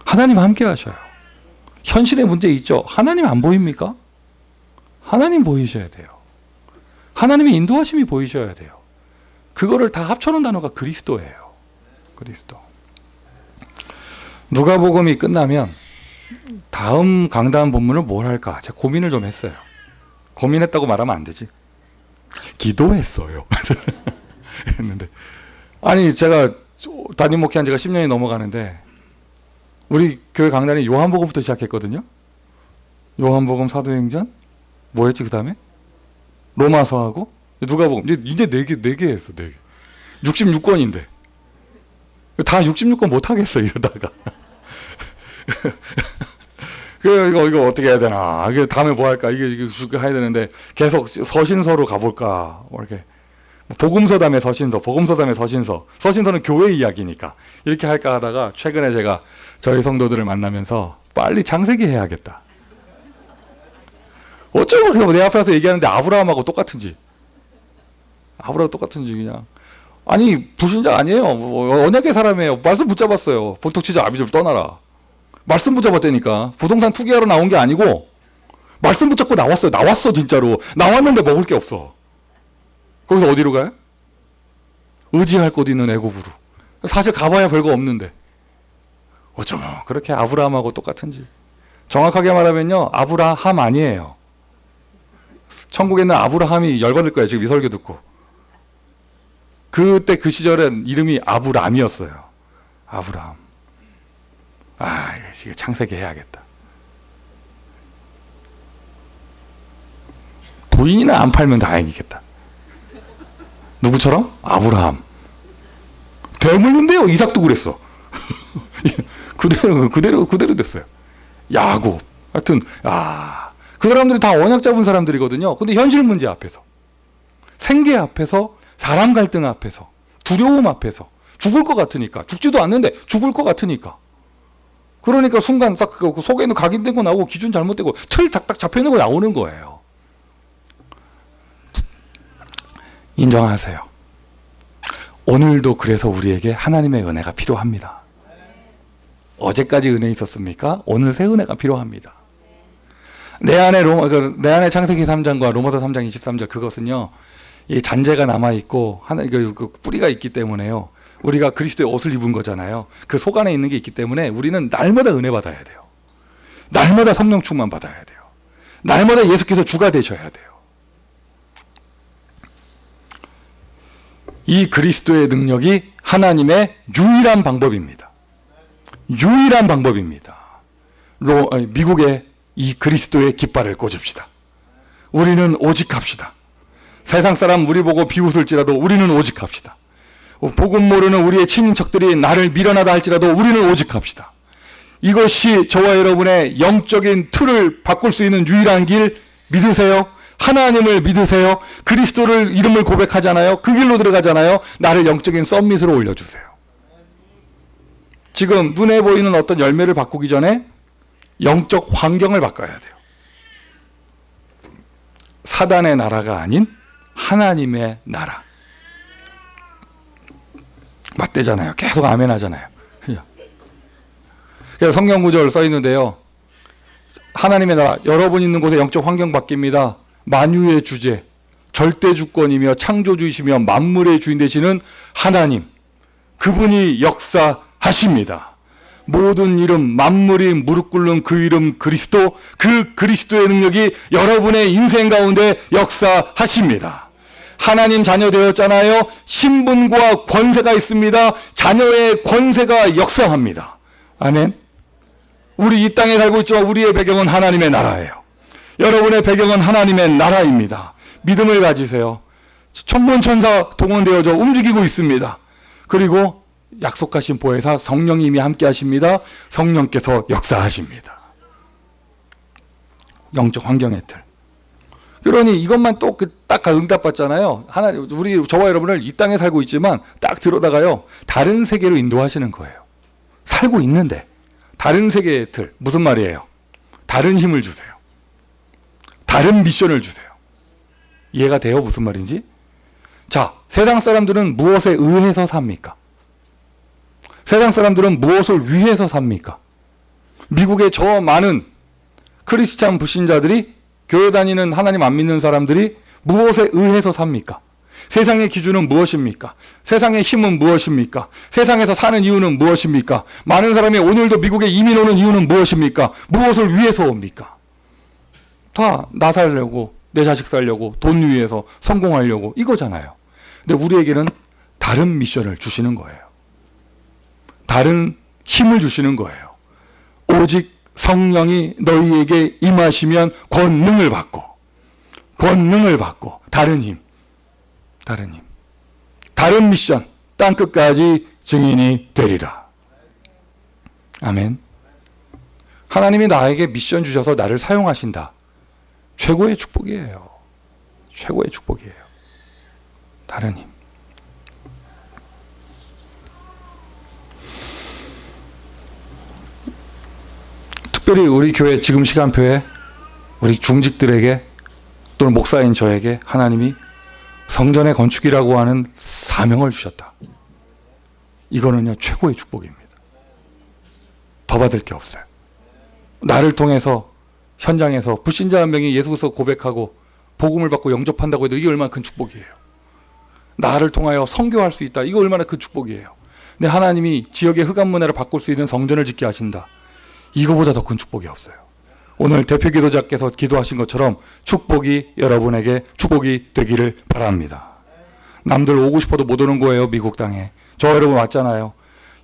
하나님 함께 하셔요. 현실의 문제 있죠. 하나님 안 보입니까? 하나님 보이셔야 돼요. 하나님의 인도하심이 보이셔야 돼요. 그거를 다 합쳐놓은 단어가 그리스도예요. 그리스도. 누가복음이 끝나면 다음 강단 본문을 뭘 할까? 제가 고민을 좀 했어요. 고민했다고 말하면 안 되지. 기도했어요. 했는데 아니 제가 담임 목회한 지가 10년이 넘어가는데 우리 교회 강단이 요한복음부터 시작했거든요. 요한복음, 사도행전, 뭐였지 그 다음에? 로마서하고 누가복음. 이제 4개 했어. 4개. 66권인데 다 66권 못 하겠어 이러다가. 이거 어떻게 해야 되나? 이게 다음에 뭐 할까? 이게 해야 되는데 계속 서신서로 가볼까? 뭐 이렇게 복음서 다음에 서신서, 복음서 다음에 서신서. 서신서는 교회 이야기니까 이렇게 할까 하다가 최근에 제가 저희 성도들을 만나면서 빨리 창세기 해야겠다. 어쩌면 내 앞에 와서 얘기하는데 아브라함하고 똑같은지 그냥. 아니 불신자 아니에요. 언약의 사람이에요. 말씀 붙잡았어요. 보톡치자 아비들 떠나라. 말씀 붙잡았다니까. 부동산 투기하러 나온 게 아니고 말씀 붙잡고 나왔어요. 나왔어 진짜로. 나왔는데 먹을 게 없어. 거기서 어디로 가요? 의지할 곳 있는 애굽으로. 사실 가봐야 별거 없는데 어쩌면 그렇게 아브라함하고 똑같은지. 정확하게 말하면요 아브라함 아니에요. 천국에 있는 아브라함이 열받을 거예요. 지금 이 설교 듣고. 그때 그 시절엔 이름이 아브람이었어요. 아브람. 이거 창세기 해야겠다. 부인이나 안 팔면 다행이겠다. 누구처럼? 아브라함. 대물림돼요. 이삭도 그랬어. 그대로 됐어요. 야곱. 하여튼 그 사람들이 다 언약 잡은 사람들이거든요. 근데 현실 문제 앞에서, 생계 앞에서, 사람 갈등 앞에서, 두려움 앞에서 죽을 것 같으니까, 죽지도 않는데 죽을 것 같으니까. 그러니까 순간 딱 그 속에 있는 각인된 거 나오고 기준 잘못되고 틀 딱딱 잡혀 있는 거 나오는 거예요. 인정하세요. 오늘도 그래서 우리에게 하나님의 은혜가 필요합니다. 어제까지 은혜 있었습니까? 오늘 새 은혜가 필요합니다. 내 안에 창세기 3장과 로마서 3장 23절 그것은요, 이 잔재가 남아있고, 그 뿌리가 있기 때문에요. 우리가 그리스도의 옷을 입은 거잖아요. 그 속 안에 있는 게 있기 때문에 우리는 날마다 은혜 받아야 돼요. 날마다 성령 충만 받아야 돼요. 날마다 예수께서 주가 되셔야 돼요. 이 그리스도의 능력이 하나님의 유일한 방법입니다. 유일한 방법입니다. 미국에 이 그리스도의 깃발을 꽂읍시다. 우리는 오직 합시다. 세상 사람 우리 보고 비웃을지라도 우리는 오직 합시다. 복음 모르는 우리의 친인척들이 나를 미련하다 할지라도 우리는 오직 합시다. 이것이 저와 여러분의 영적인 틀을 바꿀 수 있는 유일한 길 믿으세요? 하나님을 믿으세요? 그리스도를 이름을 고백하잖아요. 그 길로 들어가잖아요. 나를 영적인 썸밋으로 올려주세요. 지금 눈에 보이는 어떤 열매를 바꾸기 전에 영적 환경을 바꿔야 돼요. 사단의 나라가 아닌 하나님의 나라. 맞대잖아요. 계속 아멘 하잖아요. 그래서 성경 구절 써 있는데요. 하나님의 나라, 여러분 있는 곳에 영적 환경 바뀝니다. 만유의 주제, 절대 주권이며 창조주이시며 만물의 주인 되시는 하나님, 그분이 역사하십니다. 모든 이름, 만물이 무릎 꿇는 그 이름 그리스도, 그 그리스도의 능력이 여러분의 인생 가운데 역사하십니다. 하나님 자녀 되었잖아요. 신분과 권세가 있습니다. 자녀의 권세가 역사합니다. 아멘. 우리 이 땅에 살고 있지만 우리의 배경은 하나님의 나라예요. 여러분의 배경은 하나님의 나라입니다. 믿음을 가지세요. 천문천사 동원되어져 움직이고 있습니다. 그리고 약속하신 보혜사 성령님이 함께 하십니다. 성령께서 역사하십니다. 영적 환경의 틀. 그러니 이것만 또 딱 응답받잖아요. 저와 여러분을 이 땅에 살고 있지만 딱 들어다가요, 다른 세계로 인도하시는 거예요. 살고 있는데 다른 세계의 틀. 무슨 말이에요? 다른 힘을 주세요. 다른 미션을 주세요. 이해가 돼요? 무슨 말인지? 자, 세상 사람들은 무엇에 의해서 삽니까? 세상 사람들은 무엇을 위해서 삽니까? 미국의 저 많은 크리스찬 불신자들이, 교회 다니는 하나님 안 믿는 사람들이 무엇에 의해서 삽니까? 세상의 기준은 무엇입니까? 세상의 힘은 무엇입니까? 세상에서 사는 이유는 무엇입니까? 많은 사람이 오늘도 미국에 이민 오는 이유는 무엇입니까? 무엇을 위해서 옵니까? 다 나 살려고, 내 자식 살려고, 돈 위해서 성공하려고 이거잖아요. 근데 우리에게는 다른 미션을 주시는 거예요. 다른 힘을 주시는 거예요. 오직 성령이 너희에게 임하시면 권능을 받고 다른 힘, 다른 미션, 땅끝까지 증인이 되리라. 아멘. 하나님이 나에게 미션 주셔서 나를 사용하신다. 최고의 축복이에요. 최고의 축복이에요. 다른 힘. 특별히 우리 교회 지금 시간표에 우리 중직들에게 또는 목사인 저에게 하나님이 성전의 건축이라고 하는 사명을 주셨다. 이거는요, 최고의 축복입니다. 더 받을 게 없어요. 나를 통해서 현장에서 불신자 한 명이 예수께서 고백하고 복음을 받고 영접한다고 해도 이게 얼마나 큰 축복이에요. 나를 통하여 선교할 수 있다. 이거 얼마나 큰 축복이에요. 근데 하나님이 지역의 흑암 문화를 바꿀 수 있는 성전을 짓게 하신다. 이거보다 더 큰 축복이 없어요. 오늘 대표 기도자께서 기도하신 것처럼 축복이 여러분에게 축복이 되기를 바랍니다. 남들 오고 싶어도 못 오는 거예요. 미국 땅에. 저 여러분 왔잖아요.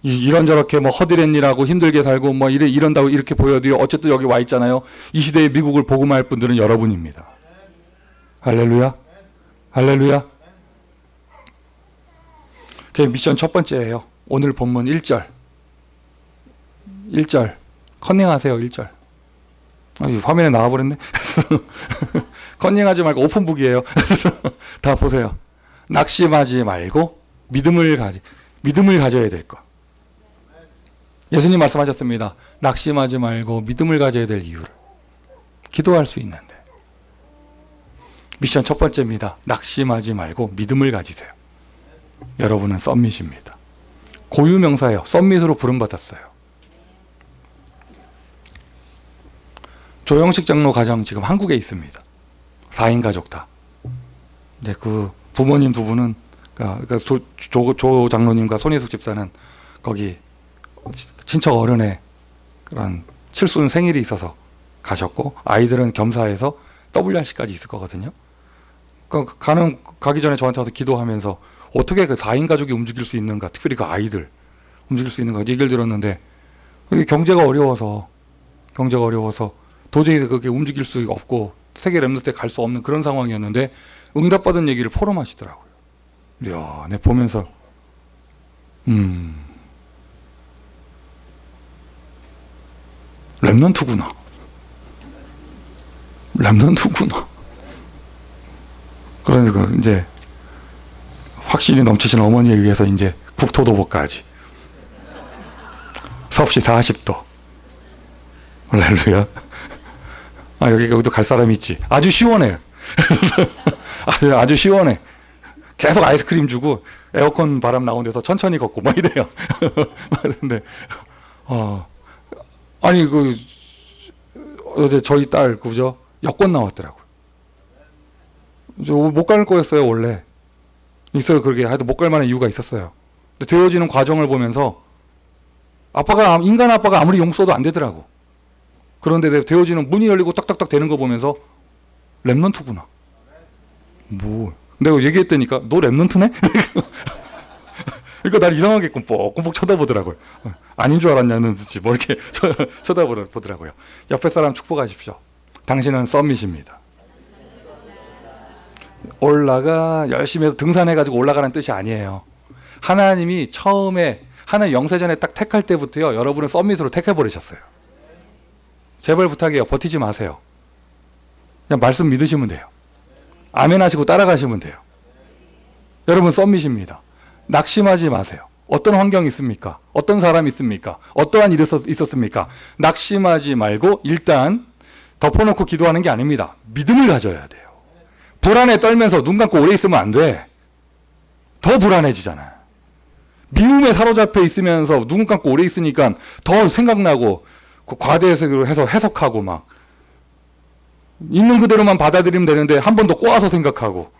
이런저렇게 뭐 허드렛 일하고 힘들게 살고 뭐 이런다고 이렇게 보여도요. 어쨌든 여기 와 있잖아요. 이 시대에 미국을 복음할 분들은 여러분입니다. 할렐루야. 할렐루야. 그게 미션 첫 번째예요. 오늘 본문 1절. 1절. 컨닝하세요. 1절. 화면에 나와버렸네. 컨닝하지 말고 오픈북이에요. 다 보세요. 낙심하지 말고 믿음을 가져야 될 것. 예수님 말씀하셨습니다. 낙심하지 말고 믿음을 가져야 될 이유를. 기도할 수 있는데. 미션 첫 번째입니다. 낙심하지 말고 믿음을 가지세요. 여러분은 썸밋입니다. 고유명사예요. 썸밋으로 부름받았어요. 조영식 장로 가정 지금 한국에 있습니다. 4인 가족 다. 이제 그 부모님 두 분은 그러니까 조 장로님과 손혜숙 집사는 거기 친척 어른의 그런 칠순 생일이 있어서 가셨고 아이들은 겸사해서 WRC까지 있을 거거든요. 그러니까 가기 전에 저한테 와서 기도하면서 어떻게 그 4인 가족이 움직일 수 있는가, 특별히 그 아이들 움직일 수 있는가 얘기를 들었는데 경제가 어려워서 도저히 그게 움직일 수 없고 세계 랩런트에 갈 수 없는 그런 상황이었는데 응답받은 얘기를 포럼하시더라고요. 이야, 내가 보면서 랩런트구나. 그러니까 이제 확신이 넘치시는 어머니에 의해서 이제 국토도보까지 섭씨 40도. 할렐루야. 여기도 갈 사람이 있지. 아주 시원해. 아주 시원해. 계속 아이스크림 주고 에어컨 바람 나온 데서 천천히 걷고 뭐 이래요. 근데 아니 어제 저희 딸 그죠? 여권 나왔더라고요. 못 갈 거였어요 원래. 있어요. 그렇게 하여튼 못 갈 만한 이유가 있었어요. 근데 되어지는 과정을 보면서 인간 아빠가 아무리 용 써도 안 되더라고. 그런데 되어지는 문이 열리고 딱딱딱 되는 거 보면서 랩런트구나. 뭐 내가 얘기했다니까 너 랩런트네? 그러니까 날 이상하게 꿈뻑꿈뻑 쳐다보더라고요. 아닌 줄 알았냐는 듯이 뭐 이렇게 쳐다보더라고요. 옆에 사람 축복하십시오. 당신은 썸밋입니다. 열심히 해서 등산해가지고 올라가는 뜻이 아니에요. 하나님이 처음에 하나님 영세전에 딱 택할 때부터요. 여러분은 썸밋으로 택해버리셨어요. 제발 부탁해요. 버티지 마세요. 그냥 말씀 믿으시면 돼요. 아멘 하시고 따라가시면 돼요. 여러분 썸밋입니다. 낙심하지 마세요. 어떤 환경이 있습니까? 어떤 사람이 있습니까? 어떠한 일이 있었습니까? 낙심하지 말고 일단 덮어놓고 기도하는 게 아닙니다. 믿음을 가져야 돼요. 불안에 떨면서 눈 감고 오래 있으면 안 돼. 더 불안해지잖아요. 미움에 사로잡혀 있으면서 눈 감고 오래 있으니까 더 생각나고 그 과대해석으로 해서 해석하고 막 있는 그대로만 받아들이면 되는데 한 번 더 꼬아서 생각하고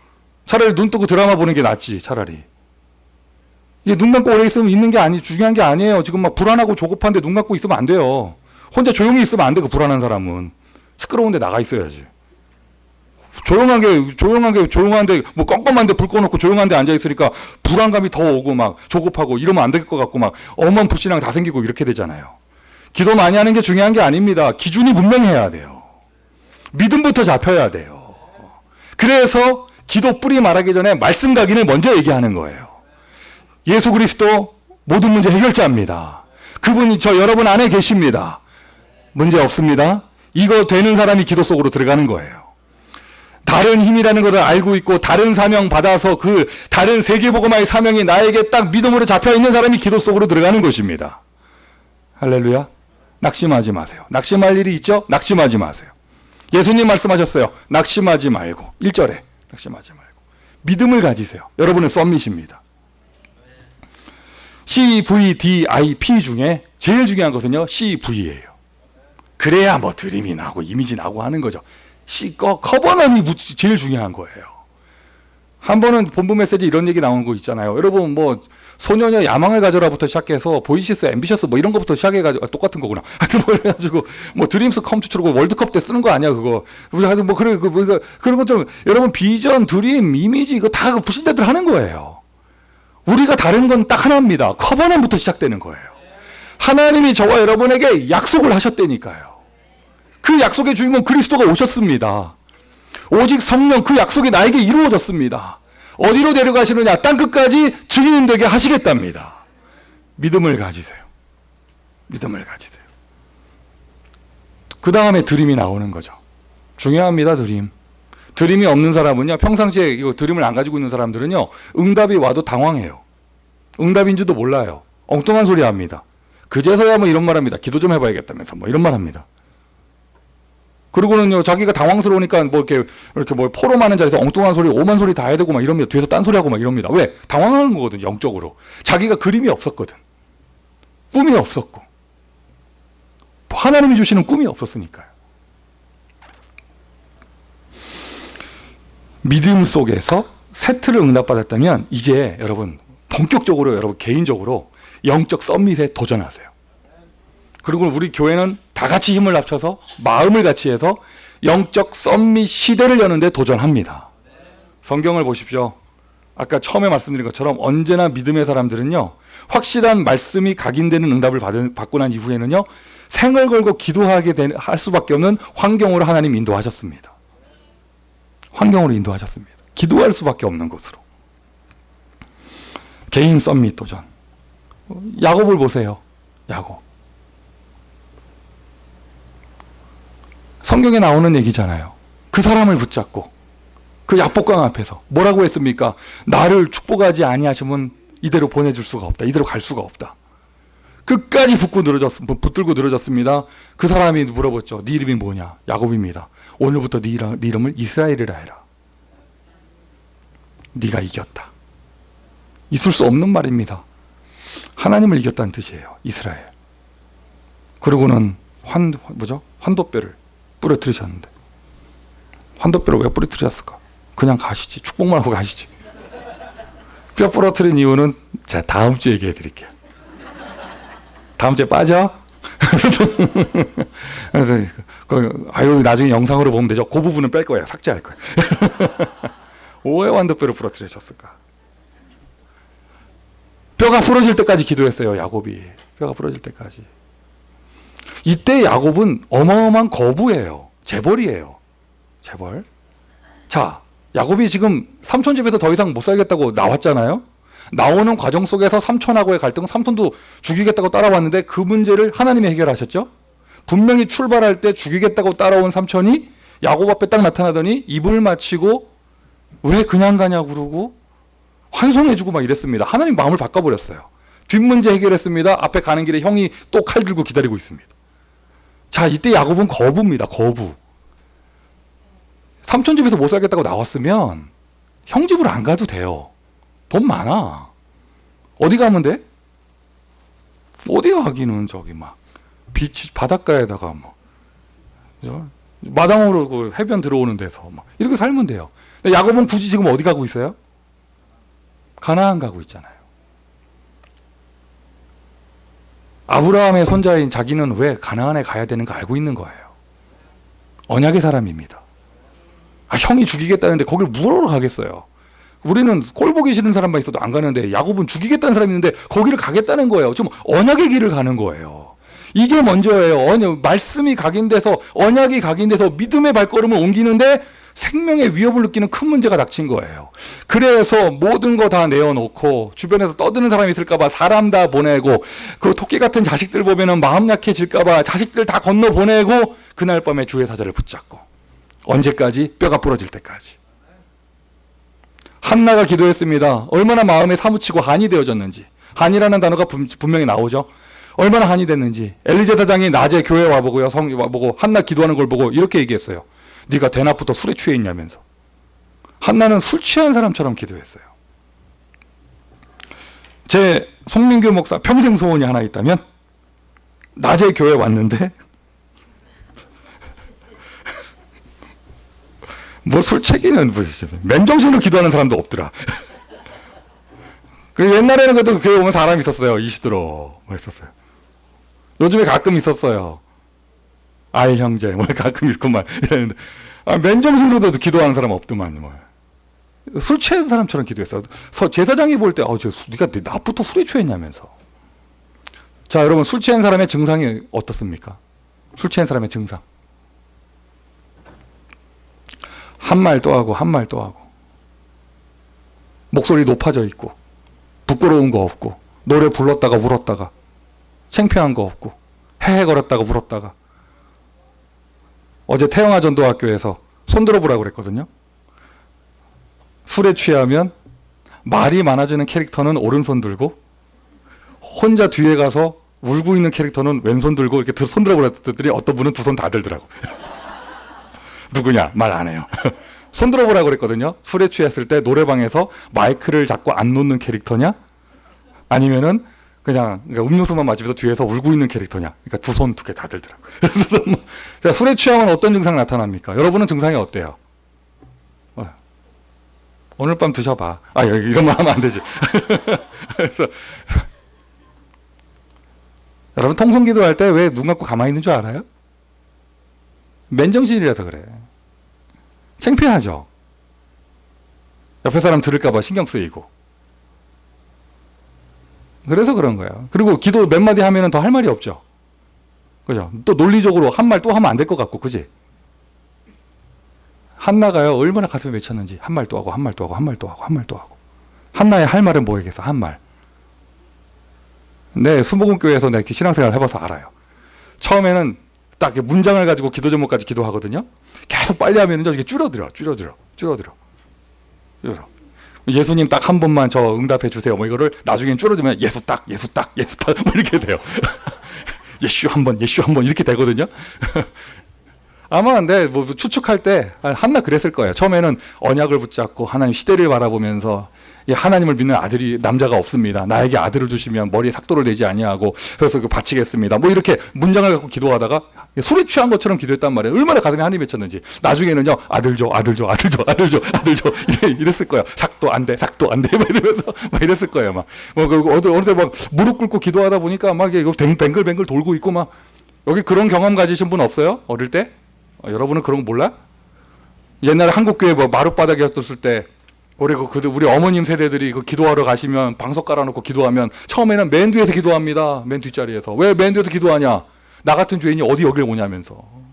차라리 눈 뜨고 드라마 보는 게 낫지 차라리. 이게 눈 감고 오래 있으면 있는 게 중요한 게 아니에요. 지금 막 불안하고 조급한데 눈 감고 있으면 안 돼요. 혼자 조용히 있으면 안 돼. 그 불안한 사람은 시끄러운데 나가 있어야지. 조용한데 뭐 껌껌한데 불 꺼놓고 조용한데 앉아 있으니까 불안감이 더 오고 막 조급하고 이러면 안 될 것 같고 막 엄한 불신앙 다 생기고 이렇게 되잖아요. 기도 많이 하는 게 중요한 게 아닙니다. 기준이 분명해야 돼요. 믿음부터 잡혀야 돼요. 그래서 기도 뿌리 말하기 전에 말씀 각인을 먼저 얘기하는 거예요. 예수 그리스도 모든 문제 해결자입니다. 그분이 여러분 안에 계십니다. 문제 없습니다. 이거 되는 사람이 기도 속으로 들어가는 거예요. 다른 힘이라는 것을 알고 있고 다른 사명 받아서 그 다른 세계복음화의 사명이 나에게 딱 믿음으로 잡혀있는 사람이 기도 속으로 들어가는 것입니다. 할렐루야. 낙심하지 마세요. 낙심할 일이 있죠? 낙심하지 마세요. 예수님 말씀하셨어요. 낙심하지 말고. 1절에 낙심하지 말고. 믿음을 가지세요. 여러분은 썸밋입니다. CVDIP 중에 제일 중요한 것은요. CV예요. 그래야 뭐 드림이 나고 이미지 나고 하는 거죠. 커버넌이 제일 중요한 거예요. 한 번은 본부 메시지 이런 얘기 나온 거 있잖아요. 여러분 뭐 소년의 야망을 가져라부터 시작해서 보이시스, 앰비셔스 뭐 이런 것부터 시작해가지고 똑같은 거구나. 하여튼 뭐 해가지고 뭐 드림스 컴투트루고 월드컵 때 쓰는 거 아니야 그거. 하여튼 뭐 그런 것 좀 여러분 비전, 드림, 이미지 이거 다 부신대들 하는 거예요. 우리가 다른 건 딱 하나입니다. 커버넌부터 시작되는 거예요. 하나님이 저와 여러분에게 약속을 하셨다니까요. 그 약속의 주인공 그리스도가 오셨습니다. 오직 성령 그 약속이 나에게 이루어졌습니다. 어디로 데려가시느냐? 땅끝까지 증인 되게 하시겠답니다. 믿음을 가지세요. 믿음을 가지세요. 그 다음에 드림이 나오는 거죠. 중요합니다. 드림이 없는 사람은요. 평상시에 이거 드림을 안 가지고 있는 사람들은요. 응답이 와도 당황해요. 응답인지도 몰라요. 엉뚱한 소리 합니다. 그제서야 뭐 이런 말 합니다. 기도 좀 해봐야겠다면서 뭐 이런 말 합니다. 그리고는요, 자기가 당황스러우니까 뭐 이렇게 뭐 포럼 하는 자리에서 엉뚱한 소리, 오만 소리 다 해야 되고 막 이럽니다. 뒤에서 딴소리 하고 막 이럽니다. 왜? 당황하는 거거든요, 영적으로. 자기가 그림이 없었거든. 꿈이 없었고. 하나님이 주시는 꿈이 없었으니까요. 믿음 속에서 세트를 응답받았다면 이제 여러분 본격적으로 여러분 개인적으로 영적 썸밋에 도전하세요. 그리고 우리 교회는 다 같이 힘을 합쳐서 마음을 같이 해서 영적 썸밋 시대를 여는데 도전합니다. 성경을 보십시오. 아까 처음에 말씀드린 것처럼 언제나 믿음의 사람들은요. 확실한 말씀이 각인되는 응답을 받고 난 이후에는요. 생을 걸고 기도하게 할 수밖에 없는 환경으로 하나님 인도하셨습니다. 환경으로 인도하셨습니다. 기도할 수밖에 없는 곳으로. 개인 썸밋 도전. 야곱을 보세요. 야곱. 성경에 나오는 얘기잖아요. 그 사람을 붙잡고 그 약복강 앞에서 뭐라고 했습니까? 나를 축복하지 아니하시면 이대로 보내줄 수가 없다. 이대로 갈 수가 없다. 끝까지 붙들고 늘어졌습니다. 그 사람이 물어봤죠. 네 이름이 뭐냐? 야곱입니다. 오늘부터 네 이름을 이스라엘이라 해라. 네가 이겼다. 있을 수 없는 말입니다. 하나님을 이겼다는 뜻이에요. 이스라엘. 그리고는 환도뼈를 부러뜨리셨는데 환도뼈를 왜 부러뜨렸을까? 그냥 가시지. 축복만 하고 가시지. 뼈 부러뜨린 이유는 제가 다음 주에 얘기해 드릴게요. 다음 주에 빠져? 그래서 나중에 영상으로 보면 되죠. 그 부분은 뺄 거예요. 삭제할 거예요. 왜 환도뼈를 부러뜨리셨을까? 뼈가 부러질 때까지 기도했어요. 야곱이. 뼈가 부러질 때까지. 이때 야곱은 어마어마한 거부예요. 재벌이에요. 재벌. 자, 야곱이 지금 삼촌 집에서 더 이상 못 살겠다고 나왔잖아요. 나오는 과정 속에서 삼촌하고의 갈등, 삼촌도 죽이겠다고 따라왔는데 그 문제를 하나님이 해결하셨죠. 분명히 출발할 때 죽이겠다고 따라온 삼촌이 야곱 앞에 딱 나타나더니 입을 맞추고 왜 그냥 가냐고 그러고 환송해주고 막 이랬습니다. 하나님 마음을 바꿔버렸어요. 뒷문제 해결했습니다. 앞에 가는 길에 형이 또 칼 들고 기다리고 있습니다. 자, 이때 야곱은 거부입니다. 거부. 삼촌 집에서 못 살겠다고 나왔으면 형 집으로 안 가도 돼요. 돈 많아. 어디 가면 돼? 어디 가기는 저기 막 비치 바닷가에다가 뭐 마당으로 그 해변 들어오는 데서 막 이렇게 살면 돼요. 근데 야곱은 굳이 지금 어디 가고 있어요? 가나안 가고 있잖아요. 아브라함의 손자인 자기는 왜 가나안에 가야 되는가 알고 있는 거예요. 언약의 사람입니다. 형이 죽이겠다는데 거길 물으러 가겠어요. 우리는 꼴 보기 싫은 사람만 있어도 안 가는데 야곱은 죽이겠다는 사람이 있는데 거기를 가겠다는 거예요. 지금 언약의 길을 가는 거예요. 이게 먼저예요. 말씀이 각인돼서 언약이 각인돼서 믿음의 발걸음을 옮기는데 생명의 위협을 느끼는 큰 문제가 닥친 거예요. 그래서 모든 거 다 내어놓고 주변에서 떠드는 사람이 있을까 봐 사람 다 보내고 그 토끼 같은 자식들 보면은 마음 약해질까 봐 자식들 다 건너 보내고 그날 밤에 주의 사자를 붙잡고 언제까지? 뼈가 부러질 때까지. 한나가 기도했습니다. 얼마나 마음에 사무치고 한이 되어졌는지. 한이라는 단어가 분명히 나오죠. 얼마나 한이 됐는지. 엘리제 사장이 낮에 교회 와보고요. 와보고 한나 기도하는 걸 보고 이렇게 얘기했어요. 네가 대낮부터 술에 취해 있냐면서. 한나는 술 취한 사람처럼 기도했어요. 제 송민규 목사 평생 소원이 하나 있다면 낮에 교회 왔는데 뭐 술채기는 맨정신으로 기도하는 사람도 없더라. 그 옛날에는 그래도 교회 오면 사람이 있었어요. 이시들어 뭐 했었어요. 요즘에 가끔 있었어요. 알 형제 뭐 가끔 있구만 이랬는데 맨정신으로도 기도하는 사람 없더만 뭐. 술 취한 사람처럼 기도했어. 제사장이 볼 때 네가 나부터 술에 취했냐면서. 자 여러분 술 취한 사람의 증상이 어떻습니까? 술 취한 사람의 증상. 한 말 또 하고 한 말 또 하고 목소리 높아져 있고 부끄러운 거 없고 노래 불렀다가 울었다가 창피한 거 없고 헤헤거렸다가 울었다가 어제 태영아 전도학교에서 손 들어보라고 그랬거든요. 술에 취하면 말이 많아지는 캐릭터는 오른손 들고 혼자 뒤에 가서 울고 있는 캐릭터는 왼손 들고 이렇게 손 들어보라 했더니 어떤 분은 두 손 다 들더라고. 누구냐? 말 안 해요. 손 들어보라고 그랬거든요. 술에 취했을 때 노래방에서 마이크를 잡고 안 놓는 캐릭터냐? 아니면은 그러니까 음료수만 마시면서 뒤에서 울고 있는 캐릭터냐? 그러니까 두 손 두 개 다 들더라고. 자, 술에 취하면 어떤 증상이 나타납니까? 여러분은 증상이 어때요? 오늘 밤 드셔봐. 이런 말 하면 안 되지. 그래서 여러분 통성기도 할 때 왜 눈 감고 가만히 있는 줄 알아요? 맨정신이라서 그래. 창피하죠. 옆에 사람 들을까봐 신경 쓰이고. 그래서 그런 거예요. 그리고 기도 몇 마디 하면 더 할 말이 없죠. 그죠? 또 논리적으로 한 말 또 하면 안 될 것 같고, 그지? 한나가요, 얼마나 가슴에 맺혔는지. 한 말 또 하고, 한 말 또 하고, 한 말 또 하고, 한 말 또 하고. 한나의 할 말은 뭐겠어, 한 말. 네, 수목원교회에서 내가 신앙생활을 해봐서 알아요. 처음에는 딱 문장을 가지고 기도 제목까지 기도하거든요. 계속 빨리 하면은 이게 줄어들어. 예수님 딱 한 번만 저 응답해 주세요. 뭐 이거를 나중엔 줄어들면 예수 딱 뭐 이렇게 돼요. 예수 한 번 이렇게 되거든요. 아마 근데 뭐 추측할 때 한나 그랬을 거예요. 처음에는 언약을 붙잡고 하나님 시대를 바라보면서 하나님을 믿는 아들이 남자가 없습니다. 나에게 아들을 주시면 머리에 삭도를 내지 아니하고 그래서 그 바치겠습니다. 뭐 이렇게 문장을 갖고 기도하다가 술에 취한 것처럼 기도했단 말이에요. 얼마나 가슴에 한이 맺혔는지. 나중에는요 아들 줘 이랬을 거예요. 삭도 안 돼 막 이러면서 막 이랬을 거예요. 막 어느 때 막 무릎 꿇고 기도하다 보니까 막 이거 뱅글뱅글 돌고 있고 막 여기 그런 경험 가지신 분 없어요? 어릴 때? 여러분은 그런 거 몰라? 옛날에 한국교회 뭐 마룻바닥이었을 때 우리 어머님 세대들이 그 기도하러 가시면 방석 깔아놓고 기도하면 처음에는 맨 뒤에서 기도합니다. 맨 뒷자리에서. 왜 맨 뒤에서 기도하냐? 나 같은 죄인이 어디 여길 오냐면서.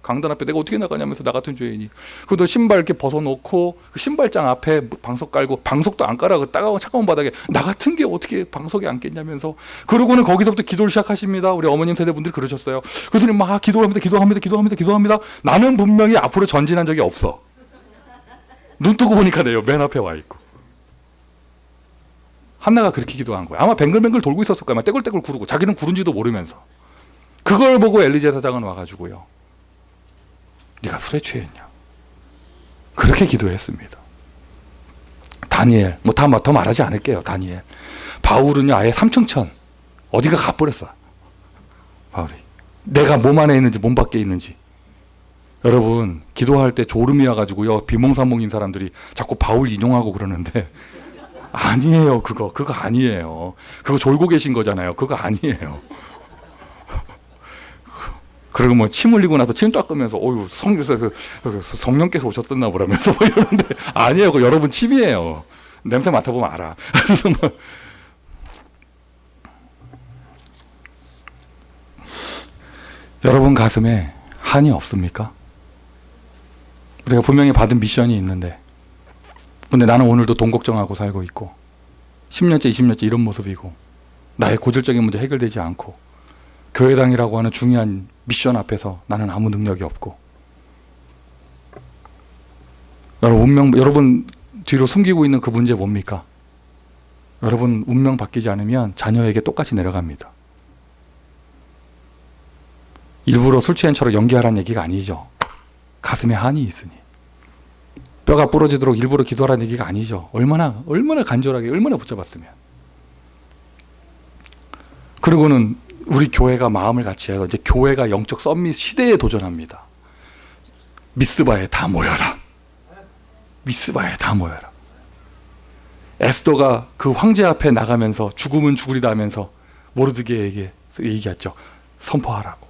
강단 앞에 내가 어떻게 나가냐면서 나 같은 죄인이. 그도 신발 이렇게 벗어놓고 그 신발장 앞에 방석 깔고 방석도 안 깔아. 그 따가운 차가운 바닥에 나 같은 게 어떻게 방석에 앉겠냐면서. 그러고는 거기서부터 기도를 시작하십니다. 우리 어머님 세대분들이 그러셨어요. 그들이 막 기도합니다. 나는 분명히 앞으로 전진한 적이 없어. 눈 뜨고 보니까 내요. 맨 앞에 와 있고. 한나가 그렇게 기도한 거야. 아마 뱅글뱅글 돌고 있었을 거야. 아마 떼굴떼굴 구르고. 자기는 구른지도 모르면서. 그걸 보고 엘리제 사장은 와가지고요. 네가 술에 취했냐? 그렇게 기도했습니다. 다니엘. 더 말하지 않을게요. 다니엘. 바울은요. 아예 삼층천. 어디가 가버렸어. 바울이. 내가 몸 안에 있는지 몸 밖에 있는지. 여러분, 기도할 때 졸음이 와가지고요, 비몽사몽인 사람들이 자꾸 바울 인용하고 그러는데, 아니에요, 그거 아니에요. 그거 졸고 계신 거잖아요. 그거 아니에요. 그리고 뭐 침 흘리고 나서 침 닦으면서, 어유 성령께서 오셨었나 보라면서 뭐 이러는데, 아니에요. 그거 여러분 침이에요. 냄새 맡아보면 알아. 그래서 뭐, 여러분 가슴에 한이 없습니까? 우리가 분명히 받은 미션이 있는데, 근데 나는 오늘도 돈 걱정하고 살고 있고 10년째 20년째 이런 모습이고 나의 고질적인 문제 해결되지 않고 교회당이라고 하는 중요한 미션 앞에서 나는 아무 능력이 없고, 여러분 뒤로 숨기고 있는 그 문제 뭡니까? 여러분 운명 바뀌지 않으면 자녀에게 똑같이 내려갑니다. 일부러 술 취한 척 연기하라는 얘기가 아니죠. 가슴에 한이 있으니 뼈가 부러지도록 일부러 기도하라는 얘기가 아니죠. 얼마나 간절하게, 얼마나 붙잡았으면. 그리고는 우리 교회가 마음을 같이 해서 이제 교회가 영적 썸밋 시대에 도전합니다. 미스바에 다 모여라. 미스바에 다 모여라. 에스더가 그 황제 앞에 나가면서 죽으면 죽으리다 하면서 모르드게에게 얘기했죠. 선포하라고.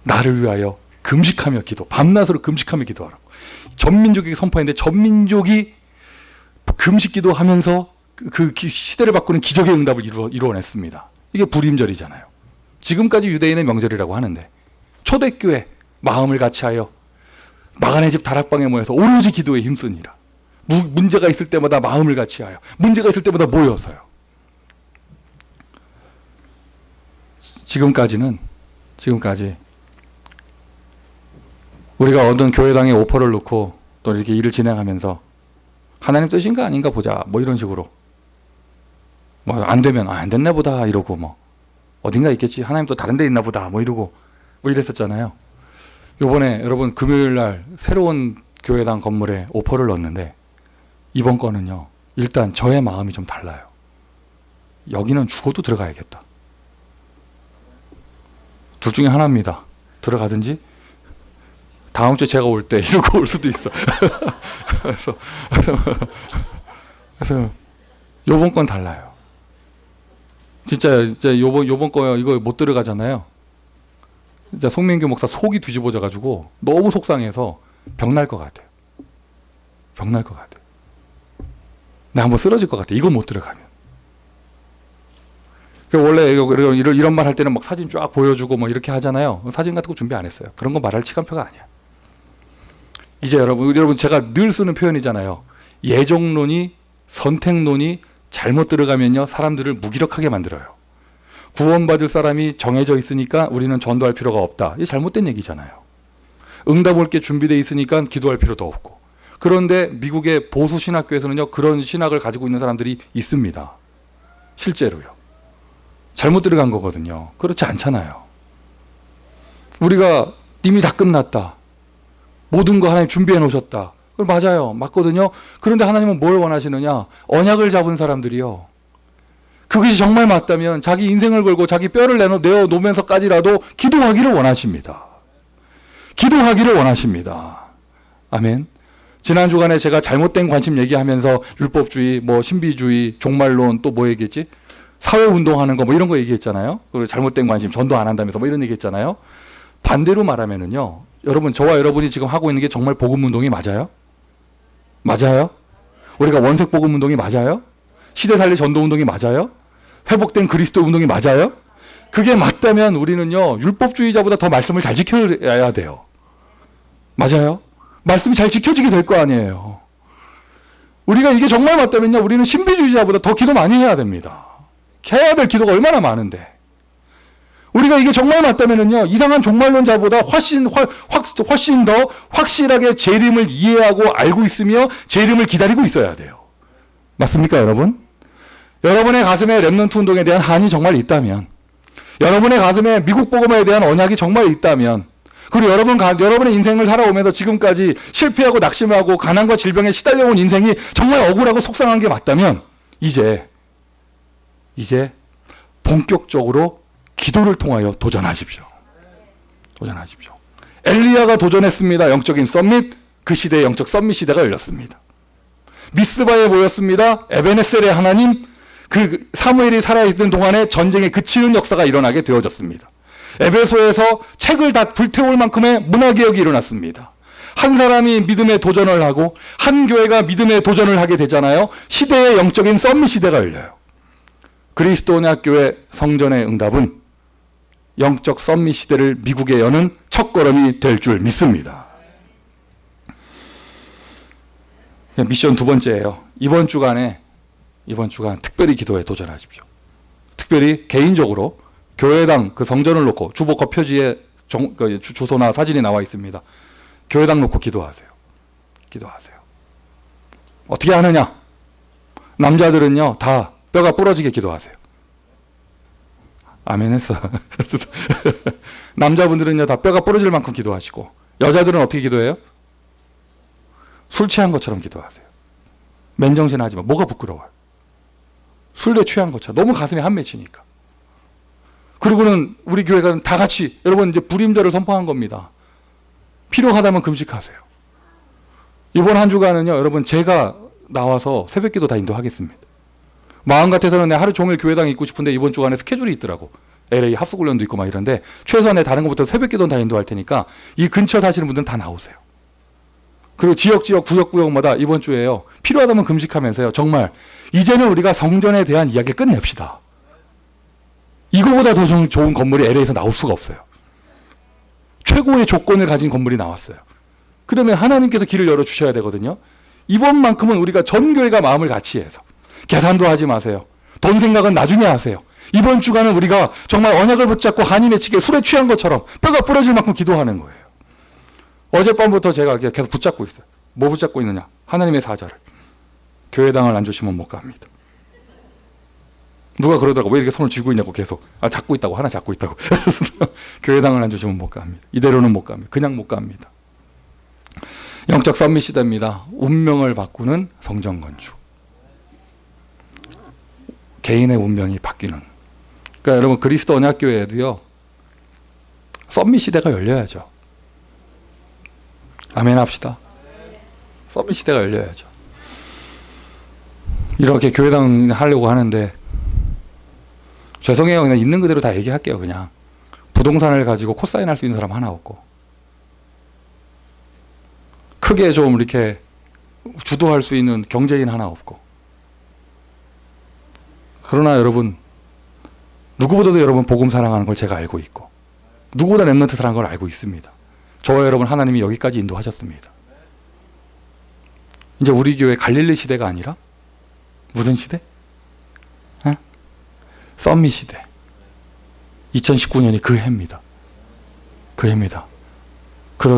나를 위하여 금식하며 기도, 밤낮으로 금식하며 기도하라고. 전 민족에게 선포했는데 전 민족이 금식 기도하면서 그 시대를 바꾸는 기적의 응답을 이루어냈습니다. 이게 불임절이잖아요. 지금까지 유대인의 명절이라고 하는데 초대교회 마음을 같이하여 마가네 집 다락방에 모여서 오로지 기도에 힘쓰니라. 문제가 있을 때마다 마음을 같이하여, 문제가 있을 때마다 모여서요. 지금까지 우리가 어떤 교회당에 오퍼를 놓고 또 이렇게 일을 진행하면서 하나님 뜻인가 아닌가 보자 뭐 이런 식으로 뭐 안 되면 안 됐나 보다 이러고 뭐 어딘가 있겠지, 하나님 또 다른 데 있나 보다 뭐 이러고 뭐 이랬었잖아요. 요번에 여러분 금요일 날 새로운 교회당 건물에 오퍼를 넣었는데 이번 건은요, 일단 저의 마음이 좀 달라요. 여기는 죽어도 들어가야겠다. 둘 중에 하나입니다. 들어가든지 다음 주에 제가 올 때 이러고 올 수도 있어. 그래서 요번 건 달라요. 진짜 요번 거 이거 못 들어가잖아요. 진짜 송민규 목사 속이 뒤집어져 가지고 너무 속상해서 병 날 것 같아요. 나 한번 쓰러질 것 같아. 이거 못 들어가면. 원래 이런 말 할 때는 막 사진 쫙 보여주고 뭐 이렇게 하잖아요. 사진 같은 거 준비 안 했어요. 그런 거 말할 시간표가 아니야. 이제 여러분 제가 늘 쓰는 표현이잖아요. 예정론이, 선택론이 잘못 들어가면요, 사람들을 무기력하게 만들어요. 구원받을 사람이 정해져 있으니까 우리는 전도할 필요가 없다. 이게 잘못된 얘기잖아요. 응답 올 게 준비되어 있으니까 기도할 필요도 없고. 그런데 미국의 보수 신학교에서는요, 그런 신학을 가지고 있는 사람들이 있습니다. 실제로요. 잘못 들어간 거거든요. 그렇지 않잖아요. 우리가 이미 다 끝났다. 모든 거 하나님 준비해 놓으셨다. 맞아요. 맞거든요. 그런데 하나님은 뭘 원하시느냐? 언약을 잡은 사람들이요. 그것이 정말 맞다면 자기 인생을 걸고 자기 뼈를 내어놓으면서까지라도 기도하기를 원하십니다. 아멘. 지난 주간에 제가 잘못된 관심 얘기하면서 율법주의, 뭐 신비주의, 종말론, 또 뭐 얘기했지? 사회운동하는 거 뭐 이런 거 얘기했잖아요. 그리고 잘못된 관심, 전도 안 한다면서 뭐 이런 얘기했잖아요. 반대로 말하면은요, 여러분, 저와 여러분이 지금 하고 있는 게 정말 복음운동이 맞아요? 맞아요? 우리가 원색 복음운동이 맞아요? 시대살리 전도운동이 맞아요? 회복된 그리스도 운동이 맞아요? 그게 맞다면 우리는요, 율법주의자보다 더 말씀을 잘 지켜야 돼요. 맞아요? 말씀이 잘 지켜지게 될 거 아니에요. 우리가 이게 정말 맞다면요, 우리는 신비주의자보다 더 기도 많이 해야 됩니다. 해야 될 기도가 얼마나 많은데. 우리가 이게 정말 맞다면은요, 이상한 종말론자보다 훨씬 더 확실하게 재림을 이해하고 알고 있으며 재림을 기다리고 있어야 돼요. 맞습니까, 여러분? 여러분의 가슴에 렘넌트 운동에 대한 한이 정말 있다면, 여러분의 가슴에 미국 복음화에 대한 언약이 정말 있다면, 그리고 여러분의 인생을 살아오면서 지금까지 실패하고 낙심하고 가난과 질병에 시달려온 인생이 정말 억울하고 속상한 게 맞다면, 이제 본격적으로 기도를 통하여 도전하십시오. 엘리야가 도전했습니다. 영적인 썸밋. 그 시대의 영적 썸밋 시대가 열렸습니다. 미스바에 모였습니다. 에베네셀의 하나님. 그 사무엘이 살아있는 동안에 전쟁에 그치는 역사가 일어나게 되어졌습니다. 에베소에서 책을 다 불태울 만큼의 문화개혁이 일어났습니다. 한 사람이 믿음에 도전을 하고 한 교회가 믿음에 도전을 하게 되잖아요. 시대의 영적인 썸밋 시대가 열려요. 그리스도 언약교회 성전의 응답은 영적 썸밋 시대를 미국에 여는 첫걸음이 될 줄 믿습니다. 미션 두 번째예요. 이번 주간 특별히 기도에 도전하십시오. 특별히 개인적으로 교회당 그 성전을 놓고 주보커 표지에 주소나 사진이 나와 있습니다. 교회당 놓고 기도하세요. 기도하세요. 어떻게 하느냐? 남자들은요, 다 뼈가 부러지게 기도하세요. 아멘 했어. 남자분들은요, 다 뼈가 부러질 만큼 기도하시고, 여자들은 어떻게 기도해요? 술 취한 것처럼 기도하세요. 맨정신 하지 마. 뭐가 부끄러워요? 술에 취한 것처럼. 너무 가슴에 한 맺히니까. 그리고는 우리 교회가 다 같이, 여러분 이제 불임절을 선포한 겁니다. 필요하다면 금식하세요. 이번 한 주간은요, 여러분 제가 나와서 새벽기도 다 인도하겠습니다. 마음 같아서는 하루 종일 교회당에 있고 싶은데 이번 주간에 스케줄이 있더라고. LA 합숙훈련도 있고 막 이런데 최소한 다른 것부터 새벽기도는 다 인도할 테니까 이 근처 사시는 분들은 다 나오세요. 그리고 지역 구역마다 이번 주에요. 필요하다면 금식하면서요. 정말 이제는 우리가 성전에 대한 이야기를 끝냅시다. 이거보다 더 좋은 건물이 LA에서 나올 수가 없어요. 최고의 조건을 가진 건물이 나왔어요. 그러면 하나님께서 길을 열어주셔야 되거든요. 이번만큼은 우리가 전 교회가 마음을 같이 해서 계산도 하지 마세요. 돈 생각은 나중에 하세요. 이번 주간은 우리가 정말 언약을 붙잡고 한이 맺히게 술에 취한 것처럼 뼈가 부러질 만큼 기도하는 거예요. 어젯밤부터 제가 계속 붙잡고 있어요. 뭐 붙잡고 있느냐? 하나님의 사자를. 교회당을 안 주시면 못 갑니다. 누가 그러더라고. 왜 이렇게 손을 쥐고 있냐고 계속. 잡고 있다고. 하나 잡고 있다고. 교회당을 안 주시면 못 갑니다. 이대로는 못 갑니다. 그냥 못 갑니다. 영적 썸밋 시대입니다. 운명을 바꾸는 성전 건축. 개인의 운명이 바뀌는. 그러니까 여러분 그리스도 언약교회에도요. 썸밋 시대가 열려야죠. 아멘 합시다. 썸밋 시대가 열려야죠. 이렇게 교회당 하려고 하는데 죄송해요. 그냥 있는 그대로 다 얘기할게요. 그냥 부동산을 가지고 코사인 할 수 있는 사람 하나 없고 크게 좀 이렇게 주도할 수 있는 경제인 하나 없고 그러나 여러분 누구보다도 여러분 복음 사랑하는 걸 제가 알고 있고 누구보다 렘넌트 사랑하는 걸 알고 있습니다. 저와 여러분 하나님이 여기까지 인도하셨습니다. 이제 우리 교회 갈릴리 시대가 아니라 무슨 시대? 썸밋 시대. 2019년이 그 해입니다. 그 해입니다.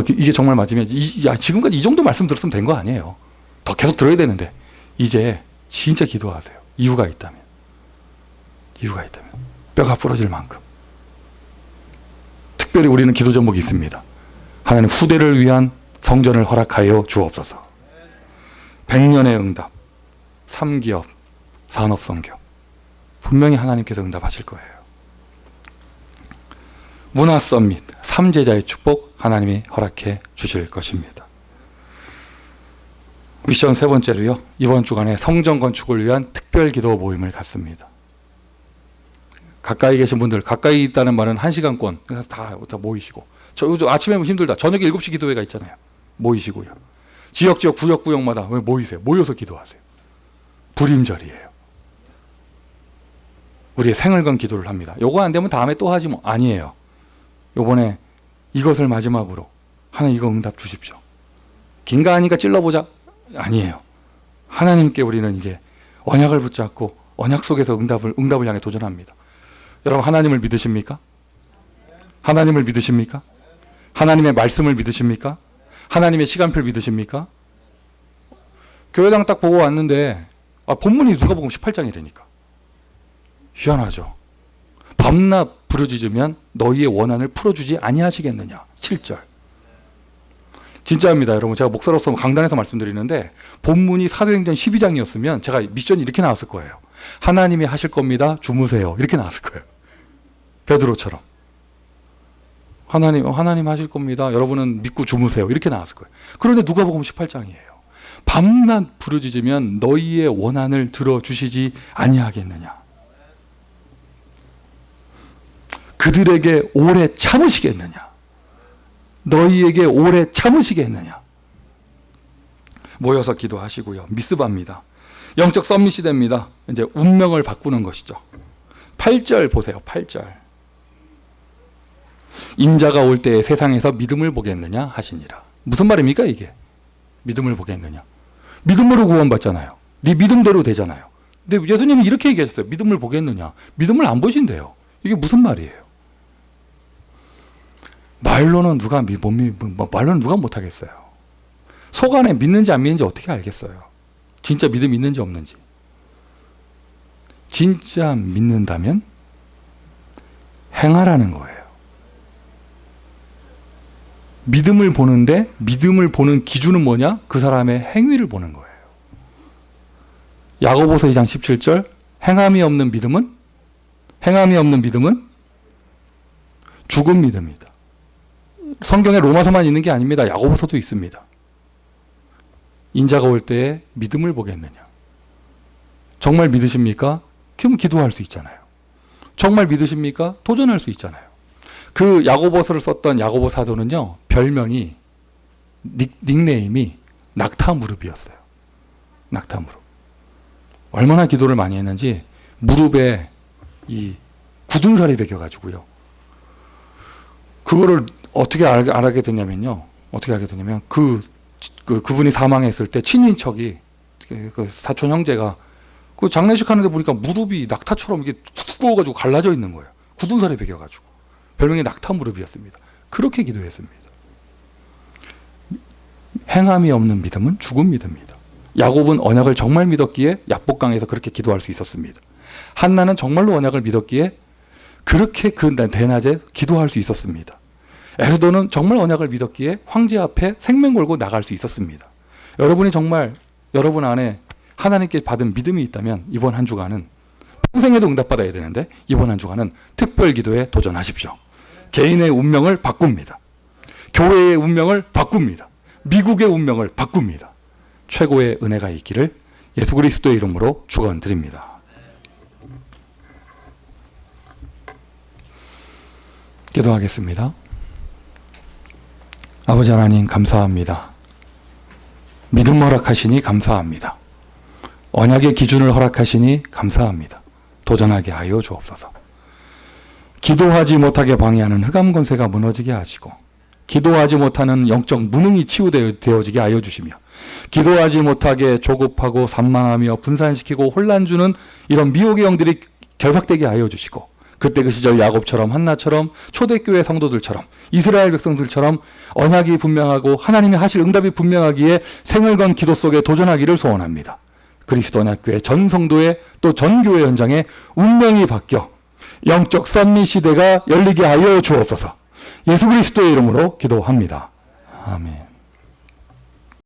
이게 정말 맞으면 지금까지 이 정도 말씀 들었으면 된 거 아니에요. 더 계속 들어야 되는데 이제 진짜 기도하세요. 이유가 있다면 뼈가 부러질 만큼 특별히 우리는 기도 제목이 있습니다. 하나님 후대를 위한 성전을 허락하여 주옵소서. 100년의 응답, 3기업, 산업성교 분명히 하나님께서 응답하실 거예요. 문화서밋, 3제자의 축복 하나님이 허락해 주실 것입니다. 미션 세 번째로요. 이번 주간에 성전 건축을 위한 특별 기도 모임을 갖습니다. 가까이 계신 분들, 가까이 있다는 말은 1시간권 다 모이시고 아침에 힘들다. 저녁에 7시 기도회가 있잖아요. 모이시고요. 지역 구역마다 모이세요. 모여서 기도하세요. 불임절이에요. 우리의 생을 건 기도를 합니다. 요거 안 되면 다음에 또 하지 뭐. 아니에요. 요번에 이것을 마지막으로 하나님 이거 응답 주십시오. 긴가 하니까 찔러보자. 아니에요. 하나님께 우리는 이제 언약을 붙잡고 언약 속에서 응답을 향해 도전합니다. 여러분 하나님을 믿으십니까? 하나님을 믿으십니까? 하나님의 말씀을 믿으십니까? 하나님의 시간표를 믿으십니까? 교회당 딱 보고 왔는데 본문이 누가복음 18장이라니까. 희한하죠. 밤낮 부르짖으면 너희의 원한을 풀어주지 아니하시겠느냐. 7절. 진짜입니다. 여러분 제가 목사로서 강단에서 말씀드리는데 본문이 사도행전 12장이었으면 제가 미션이 이렇게 나왔을 거예요. 하나님이 하실 겁니다. 주무세요. 이렇게 나왔을 거예요. 베드로처럼. 하나님 하실 겁니다. 여러분은 믿고 주무세요. 이렇게 나왔을 거예요. 그런데 누가복음 18장이에요. 밤낮 부르짖으면 너희의 원한을 들어주시지 아니하겠느냐. 그들에게 오래 참으시겠느냐. 너희에게 오래 참으시겠느냐. 모여서 기도하시고요. 미스바입니다. 영적 썸밋이 됩니다. 이제 운명을 바꾸는 것이죠. 8절 보세요. 8절. 인자가 올 때에 세상에서 믿음을 보겠느냐 하시니라. 무슨 말입니까 이게? 믿음을 보겠느냐. 믿음으로 구원받잖아요. 네 믿음대로 되잖아요. 근데 예수님이 이렇게 얘기하셨어요. 믿음을 보겠느냐. 믿음을 안 보신대요. 이게 무슨 말이에요? 말로는 누가 못하겠어요. 속 안에 믿는지 안 믿는지 어떻게 알겠어요? 진짜 믿음이 있는지 없는지. 진짜 믿는다면 행하라는 거예요. 믿음을 보는데 믿음을 보는 기준은 뭐냐? 그 사람의 행위를 보는 거예요. 야고보서 2장 17절 행함이 없는 믿음은 죽은 믿음이다. 성경에 로마서만 있는 게 아닙니다. 야고보서도 있습니다. 인자가 올 때에 믿음을 보겠느냐. 정말 믿으십니까? 그럼 기도할 수 있잖아요. 정말 믿으십니까? 도전할 수 있잖아요. 그 야고보서를 썼던 야고보 사도는요, 별명이 닉네임이 낙타무릎이었어요. 낙타무릎. 얼마나 기도를 많이 했는지 무릎에 이 굳은살이 베겨가지고요. 그거를 어떻게 알게 됐냐면요. 그분이 사망했을 때 친인척이 그 사촌 형제가 그 장례식 하는데 보니까 무릎이 낙타처럼 이게 두꺼워가지고 갈라져 있는 거예요. 굳은살이 베겨가지고. 별명이 낙타무릎이었습니다. 그렇게 기도했습니다. 행함이 없는 믿음은 죽은 믿음입니다. 야곱은 언약을 정말 믿었기에 야복강에서 그렇게 기도할 수 있었습니다. 한나는 정말로 언약을 믿었기에 그렇게 그 대낮에 기도할 수 있었습니다. 에스더는 정말 언약을 믿었기에 황제 앞에 생명 걸고 나갈 수 있었습니다. 여러분이 정말 여러분 안에 하나님께 받은 믿음이 있다면 이번 한 주간은 평생에도 응답받아야 되는데 이번 한 주간은 특별 기도에 도전하십시오. 개인의 운명을 바꿉니다. 교회의 운명을 바꿉니다. 미국의 운명을 바꿉니다. 최고의 은혜가 있기를 예수 그리스도의 이름으로 축원드립니다. 기도하겠습니다. 아버지 하나님 감사합니다. 믿음 허락하시니 감사합니다. 언약의 기준을 허락하시니 감사합니다. 도전하게 하여 주옵소서. 기도하지 못하게 방해하는 흑암 권세가 무너지게 하시고 기도하지 못하는 영적 무능이 치유되어지게 하여 주시며 기도하지 못하게 조급하고 산만하며 분산시키고 혼란 주는 이런 미혹의 영들이 결박되게 하여 주시고 그때 그 시절 야곱처럼 한나처럼 초대교회 성도들처럼 이스라엘 백성들처럼 언약이 분명하고 하나님이 하실 응답이 분명하기에 생을 건 기도 속에 도전하기를 소원합니다. 그리스도 언약교회 전 성도의 또 전 교회 현장에 운명이 바뀌어 영적 썸밋 시대가 열리게 하여 주옵소서. 예수 그리스도의 이름으로 기도합니다. 아멘.